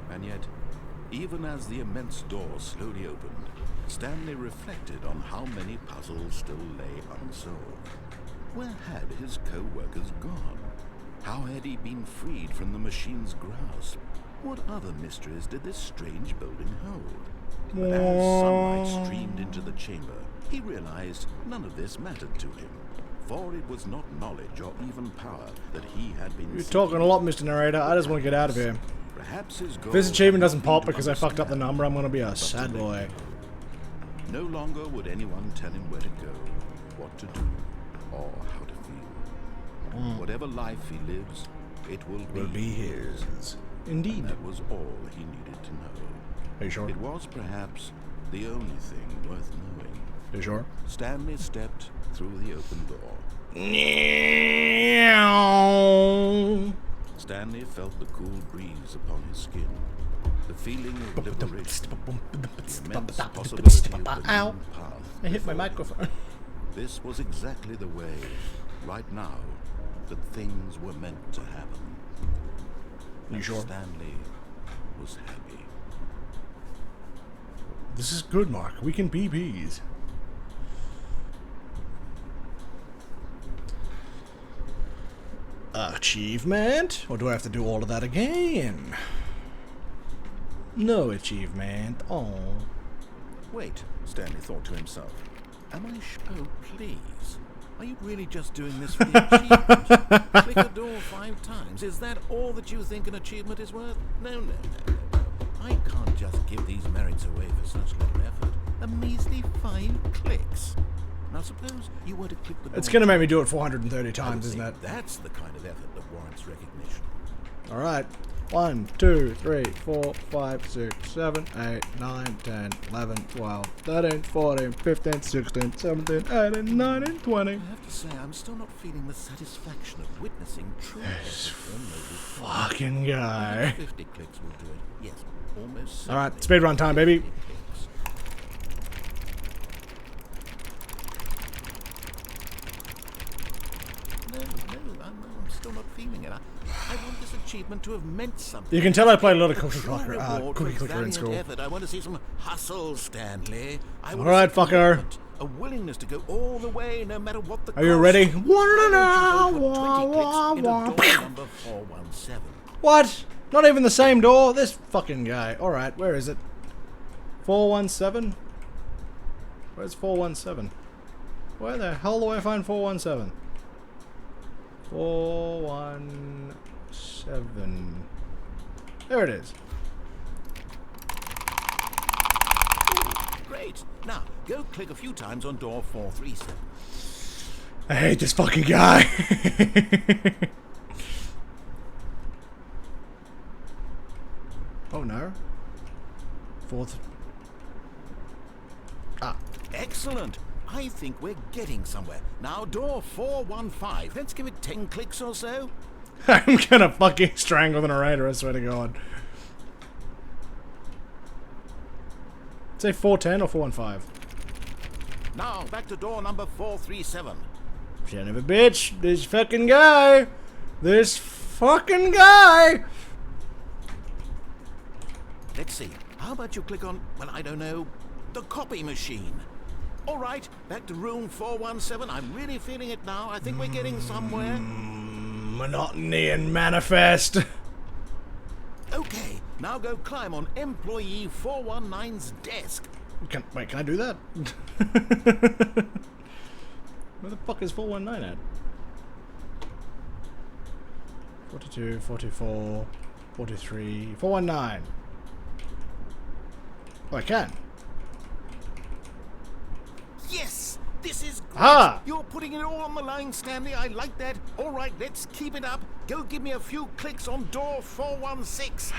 And yet, even as the immense door slowly opened, Stanley reflected on how many puzzles still lay unsolved. Where had his co-workers gone? How had he been freed from the machine's grasp? What other mysteries did this strange building hold? But as sunlight streamed into the chamber, he realized none of this mattered to him. For it was not knowledge or even power that he had been You're talking a lot, Mr. Narrator. I just want to get out of here. Perhaps his goal If this achievement doesn't had been pop to because I fucked up the understand, number, I'm gonna be a but to sad let boy. go. No longer would anyone tell him where to go, what to do, or how to feel. Whatever life he lives, it will be his. Indeed. And that was all he needed to know. Are you sure? It was perhaps the only thing worth knowing. Are you sure? Stanley stepped through the open door. Stanley felt the cool breeze upon his skin. The feeling of liberation. The immense possibility of the Ow. new path I hit my before him. microphone. This was exactly the way, right now, that things were meant to happen. You And sure? Stanley was happy. This is good, Mark. We can be bees. Achievement? Or do I have to do all of that again? No achievement. Oh. Wait, Stanley thought to himself. Am I oh, please. Are you really just doing this for the achievement? Click a door 5 times. Is that all that you think an achievement is worth? No. I can't just give these merits away for such little effort. A measly 5 clicks. Now suppose you were to click the door. It's gonna make me do it 430 I would times, isn't say it? That's the kind of effort that warrants recognition. Alright. 1, 2, 3, 4, 5, 6, 7, 8, 9, 10, 11, 12, 13, 14, 15, 16, 17, 18, 19, 20. I have to say, I'm still not feeling the satisfaction of witnessing true effort from noble Fucking guy. 50 clicks will do it. Yes, almost. Alright, certainly. speedrun time, baby. 50 clicks. No, I'm still not feeling it. I want this achievement to have meant something. You can tell I played a lot of A Cookie true Clicker, reward for Cookie Clicker in valiant school. effort. I want to see some hustle, Stanley. I want Alright, to see fucker. commitment, a willingness to go all the way, no matter what the Are you cost. ready? Why don't you go put 20 clicks into door number 417? What? Not even the same door? This fucking guy. Alright, where is it? 417? Where's 417? Where the hell do I find 417? 417. There it is. Great. Now, go click a few times on door 437. I hate this fucking guy. Oh no. Fourth. Ah. Excellent. I think we're getting somewhere. Now, door 415. Let's give it 10 clicks or so. I'm gonna fucking strangle the narrator, I swear to God. Say 410 or 415? Now, back to door number 437. Son of a bitch. This fucking guy. This fucking guy. Let's see. How about you click on, well, I don't know, the copy machine? All right, back to room 417. I'm really feeling it now. I think we're getting somewhere. Monotony and manifest. Okay, now go climb on employee 419's desk. Wait, can I do that? Where the fuck is 419 at? 42, 44. 423, 419. Oh, I can. Yes! This is great! Ah! You're putting it all on the line, Stanley. I like that. All right, let's keep it up. Go give me a few clicks on door 416.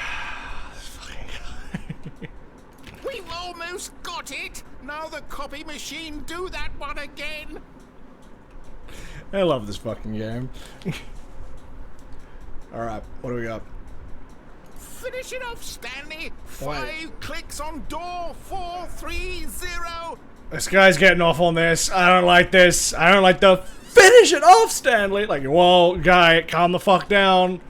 We've almost got it! Now the copy machine, do that one again! I love this fucking game. Alright, what do we got? Finish it off, Stanley! 5 clicks on door 430! This guy's getting off on this. I don't like this. I don't like the finish it off, Stanley. Like, whoa, guy, calm the fuck down.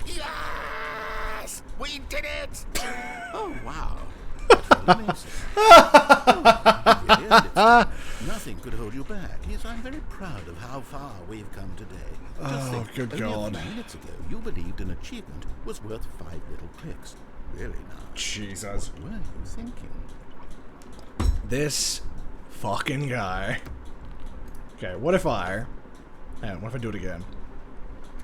Yes! We did it! Oh, wow. Nothing could hold you back. Yes, I'm very proud of how far we've come today. Just Oh, think, good only God. a few minutes ago, you believed an achievement was worth 5 little clicks. Really now? Jesus. What were you thinking? This fucking guy. Okay, what if I... Hang on, what if I do it again?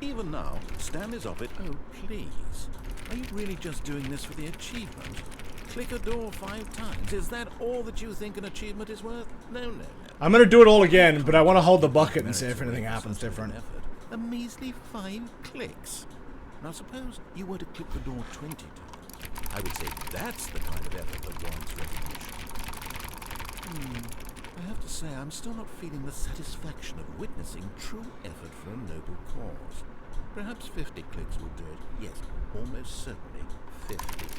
Even now, Stanley's off it. Oh, please. Are you really just doing this for the achievement? Click a door 5 times. Is that all that you think an achievement is worth? No, no, no. I'm gonna do it all again, but I want to hold the bucket and see if anything happens different. Effort. A measly 5 clicks. Now suppose you were to click the door 20 times. I would say that's the kind of effort that warrants recognition. I have to say, I'm still not feeling the satisfaction of witnessing true effort for a noble cause. Perhaps 50 clicks will do it. Yes, almost certainly 50 clicks.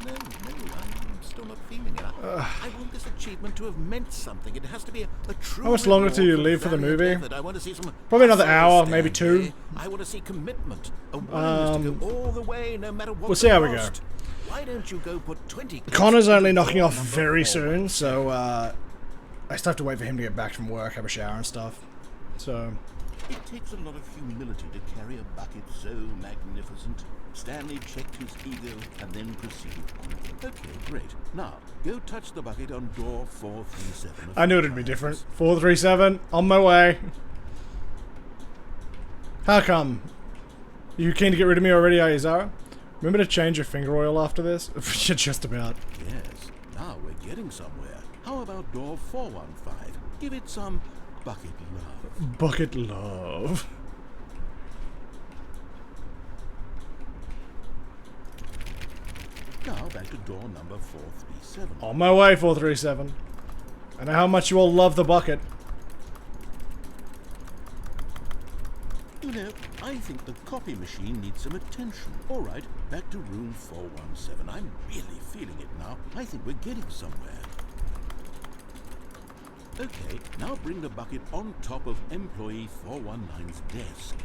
No, I'm still not feeling it. I want this achievement to have meant something. It has to be a true. How much longer till you reward leave for the valiant movie? effort. I want to see some. Probably another hour, Stanley. maybe 2. I want to see commitment. A willingness to go all the way, no matter what. We'll see the how we go. cost. Why don't you go put 20? clicks Connor's on only door knocking off number very 4? soon, so I still have to wait for him to get back from work, have a shower and stuff. So, It takes a lot of humility to carry a bucket so magnificent. Stanley checked his ego and then proceeded on. Okay, great. Now, go touch the bucket on door 437. I knew it'd be different. 437, on my way. How come? You keen to get rid of me already, are you, Zara? Remember to change your finger oil after this? Just about. Yes, now we're getting somewhere. How about door 415? Give it some bucket love. Bucket love. Now back to door number 437. On my way, 437. I know how much you all love the bucket. You know, I think the copy machine needs some attention. All right, back to room 417. I'm really feeling it now. I think we're getting somewhere. Okay, now bring the bucket on top of employee 419's desk.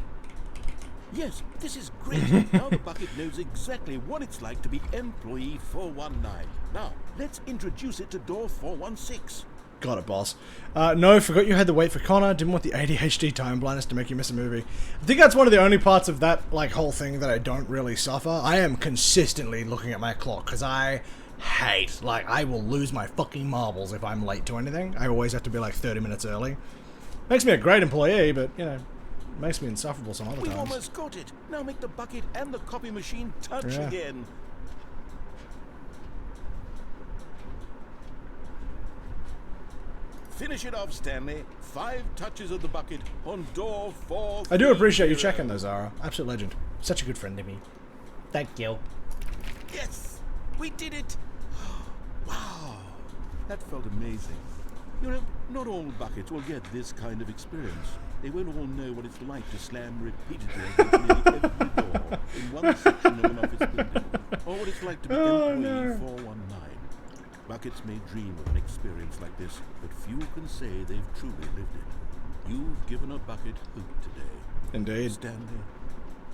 Yes, this is great. Now the bucket knows exactly what it's like to be employee 419. Now, let's introduce it to door 416. Got it, boss. No, forgot you had to wait for Connor. Didn't want the ADHD time blindness to make you miss a movie. I think that's one of the only parts of that like whole thing that I don't really suffer. I am consistently looking at my clock because I hate, like, I will lose my fucking marbles if I'm late to anything. I always have to be like 30 minutes early. Makes me a great employee, but you know, makes me insufferable some other We times. almost got it. Now make the bucket and the copy machine touch Yeah. again. Finish it off, Stanley. 5 touches of the bucket on door 4. I do appreciate you checking those, Zara. Absolute legend. Such a good friend to me. Thank you. Yes, we did it. Wow, that felt amazing. You know, not all buckets will get this kind of experience. They won't all know what it's like to slam repeatedly against nearly every door in one section of an office building, or what it's like to be employee 419. Buckets may dream of an experience like this, but few can say they've truly lived it. You've given a bucket hope today. Indeed. Stanley,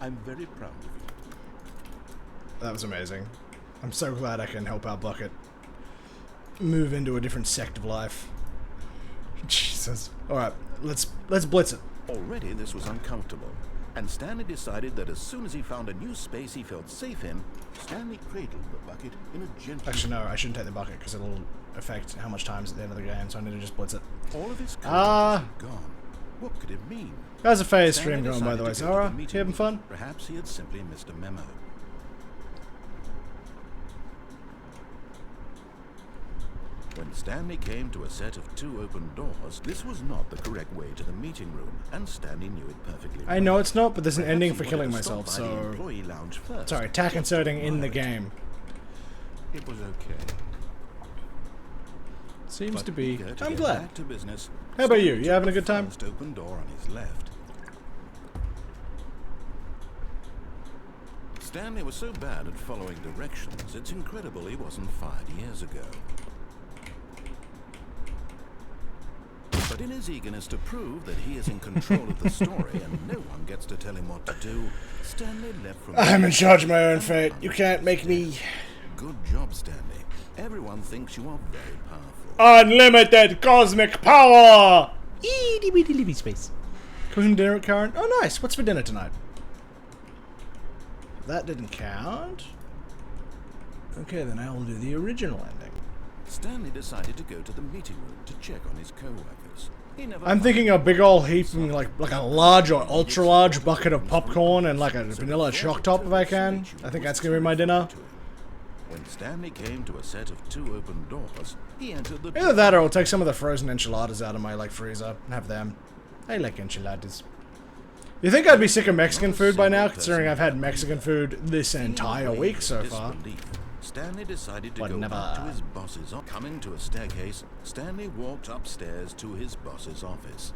I'm very proud of you. That was amazing. I'm so glad I can help our bucket move into a different sect of life. Jesus. Alright, let's blitz it. Already this was uncomfortable, and Stanley decided that as soon as he found a new space he felt safe in, Stanley cradled the bucket in a gentle... Actually, no, I shouldn't take the bucket because it'll affect how much time's at the end of the game, so I need to just blitz it. all of his courage was gone. What could it mean? How's a phase Stanley stream going, by the way, decided to go to Zara? the You meeting having room. fun? Perhaps he had simply missed a memo. When Stanley came to a set of 2 open doors, this was not the correct way to the meeting room, and Stanley knew it perfectly well. I know it's not, but there's an Perhaps ending he for wanted killing to stop myself, by the so... employee lounge first. Sorry, tack inserting in the game. It was okay. Seems But to be... eager to I'm get glad. back to business, How about you? Stanley You having a took good time? the first open door on his left. Stanley was so bad at following directions, it's incredible he wasn't fired years ago. But in his eagerness to prove that he is in control of the story and no one gets to tell him what to do, Stanley left from... I'm in charge of my own fate. You can't make me... Good job, Stanley. Everyone thinks you are very powerful. Unlimited cosmic power! Eee, weedy libby space. Cooking dinner at Karen? Oh, nice. What's for dinner tonight? That didn't count. Okay, then I will do the original ending. Stanley decided to go to the meeting room to check on his co-workers. He never I'm thinking a big ol' heaping, like a large or ultra large bucket of popcorn and like a vanilla choc top if I can. I think that's gonna be my dinner. When Stanley came to a set of 2 open doors, he entered the Either that or I'll take some of the frozen enchiladas out of my like freezer and have them. I like enchiladas. You think I'd be sick of Mexican food by now, considering I've had Mexican food this entire week so far? Stanley decided to But go never. up to his boss's office. Coming to a staircase, Stanley walked upstairs to his boss's office.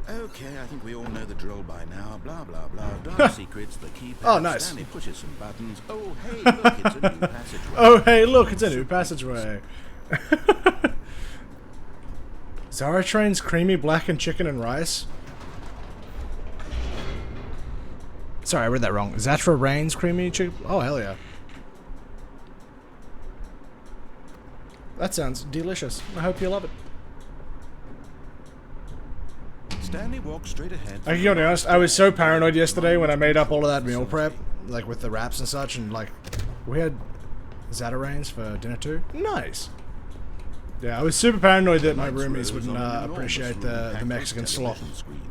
Okay, I think we all know the drill by now. Blah, blah, blah. Dark secrets, the keypad. Oh, nice. Stanley pushes some buttons. Oh, hey, look, it's a new passageway. Oh, hey, look, it's a new passageway. Zara trains creamy blackened chicken and rice. Sorry, I read that wrong. Zatra Rain's creamy chicken. Oh, hell yeah. That sounds delicious. I hope you love it. Stanley walked straight ahead. I can be honest, I was so paranoid yesterday when I made up all of that meal prep, like with the wraps and such, and like, we had Zatarains for dinner too. Nice. Yeah, I was super paranoid that my roomies wouldn't appreciate the Mexican slop.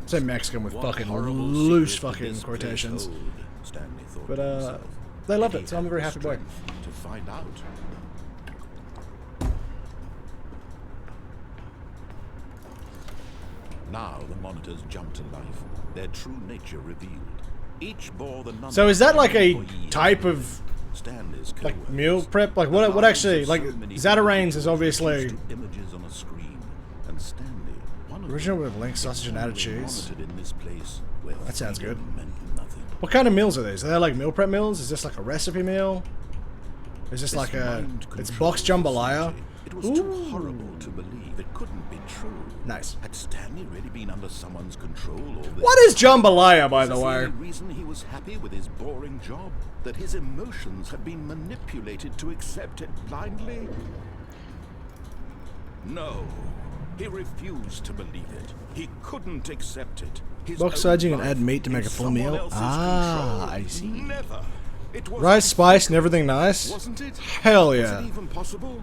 Say Mexican with fucking loose fucking quotations. But they loved it, so I'm a very happy boy. To find out. Now the monitors jumped to life, their true nature revealed. Each bore the number. So is that like a employee type of Stanley's like co-workers. meal prep? Like what actually, like Zatarains is obviously images on a screen, and Stanley, one of original them, with link sausage and added was cheese. monitored in this place where That sounds good. freedom meant nothing. What kind of meals are these? Are they like meal prep meals? Is this like a recipe meal? Is this like This a... mind It's control box jambalaya? society, it was too horrible to believe. It couldn't be true. Nice. Had Stanley really been under someone's control all this? What is jambalaya, by Was the this way? only reason he was happy with his boring job? That his emotions had been manipulated to accept it blindly? No. He refused to believe it. He couldn't accept it. His Box own sizing and life add meat to in make a full someone meal? else's Ah, control. I see. Never. It was Rice, spice, and everything nice? Wasn't it? Hell Was yeah. it even possible?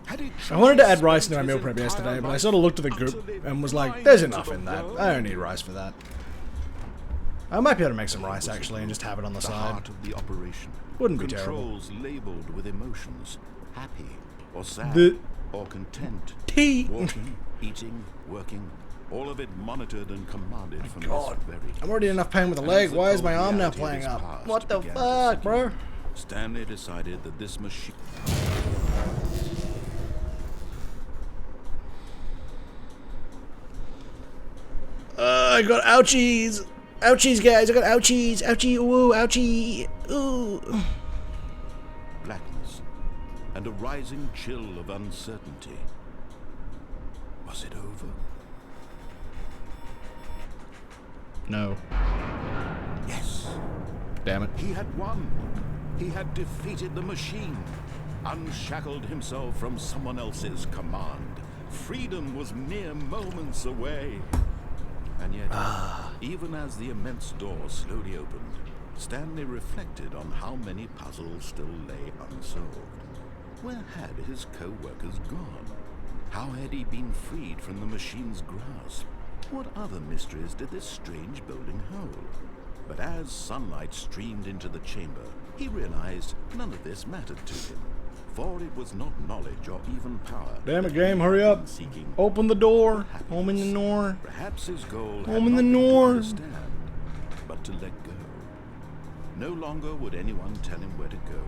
Had he I wanted to add truly rice into my spent meal his prep entire yesterday, but I life sort of looked at the goop utterly and was like, blind there's to enough the in that. world? I don't need rice for that. I might be able to make some rice actually and just have it on the The side. heart of the operation. Wouldn't be terrible. Controls labeled with emotions. Happy or sad The- or content. Tea. Walking, eating, working. All of it monitored and commanded from God. this very I'm already enough pain with the And leg. as the Why is my cold arm now reality of playing his up? past What the began to fuck, sink bro? in, Stanley decided that this machine... I got ouchies. Ouchies, guys. I got ouchies. Ouchie. Ooh, ouchie. Ooh. blackness and a rising chill of uncertainty. Was it over? No. Yes. Damn it. He had won. He had defeated the machine, unshackled himself from someone else's command. Freedom was mere moments away. And yet, even as the immense door slowly opened, Stanley reflected on how many puzzles still lay unsolved. Where had his co-workers gone? How had he been freed from the machine's grasp? What other mysteries did this strange building hold? But as sunlight streamed into the chamber, he realized none of this mattered to him. For it was not knowledge or even power. Damn it, game, hurry up. Seeking Open the door. happiness. Home in the door. Perhaps his goal had Home in not the been to north. understand, but to let go. No longer would anyone tell him where to go,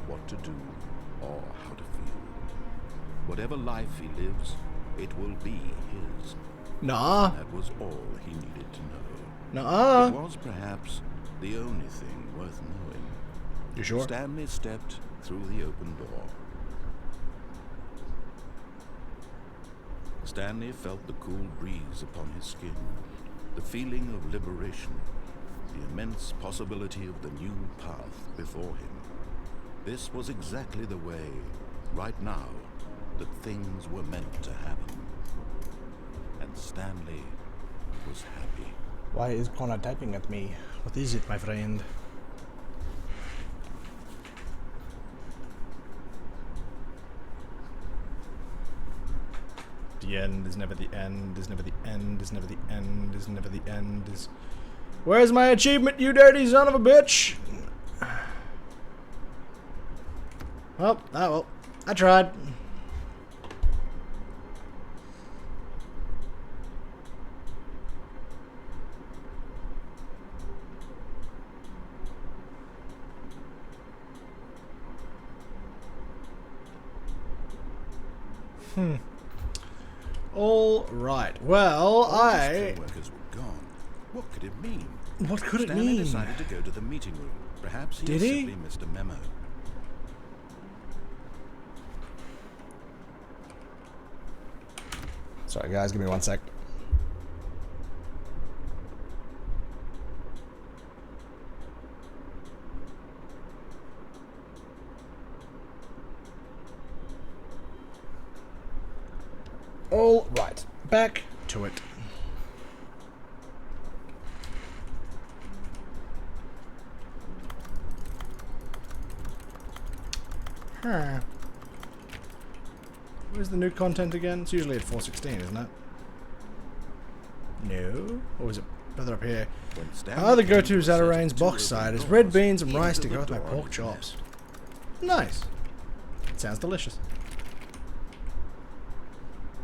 what to do, or how to feel. Whatever life he lives, it will be his. Nah. That was all he needed to know. Nuh-uh. It was perhaps the only thing worth knowing. You sure? Stanley stepped through the open door. Stanley felt the cool breeze upon his skin, the feeling of liberation, the immense possibility of the new path before him. This was exactly the way, right now, that things were meant to happen. And Stanley was happy. Why is Connor typing at me? What is it, my friend? The end is never the end, is never the end, is never the end, is never the end, is... Where's my achievement, you dirty son of a bitch? Well, oh well. I tried. All right. Well, All the workers were gone. What could it mean? What could it Stanley mean? decided to go to the meeting room. Perhaps he Did had he? simply missed a memo. Sorry, guys. Give me 1 sec. All right. Back to it. Huh. Where's the new content again? It's usually at 416, isn't it? No? Or is it further up here? When Stanley Other came go-to to a set Zatarain's of box two side open is red doors, beans and he rice to entered go with the my door pork and chops. left. Nice. Sounds delicious.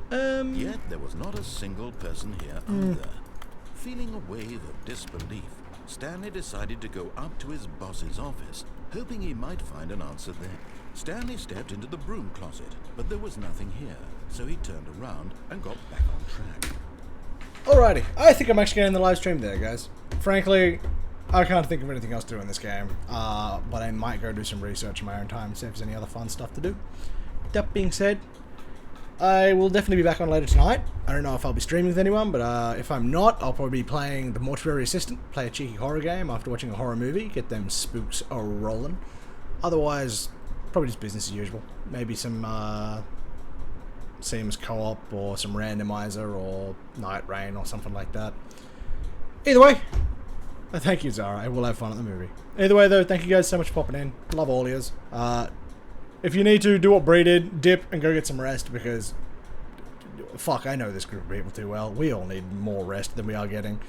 Yet there was not a single person here either. Feeling a wave of disbelief, Stanley decided to go up to his boss's office, hoping he might find an answer there. Stanley stepped into the broom closet, but there was nothing here, so he turned around and got back on track. Alrighty, I think I'm actually getting the live stream there, guys. Frankly, I can't think of anything else to do in this game, but I might go do some research in my own time, see if there's any other fun stuff to do. That being said, I will definitely be back on later tonight. I don't know if I'll be streaming with anyone, but if I'm not, I'll probably be playing The Mortuary Assistant, play a cheeky horror game after watching a horror movie, get them spooks rolling. Otherwise, probably just business as usual. Maybe some Sims co-op or some randomizer or Night Rain or something like that. Either way, thank you, Zara. I will have fun at the movie. Either way, though, thank you guys so much for popping in. Love all yous. If you need to, do what Bree did. Dip and go get some rest because... Fuck, I know this group of people too well. We all need more rest than we are getting.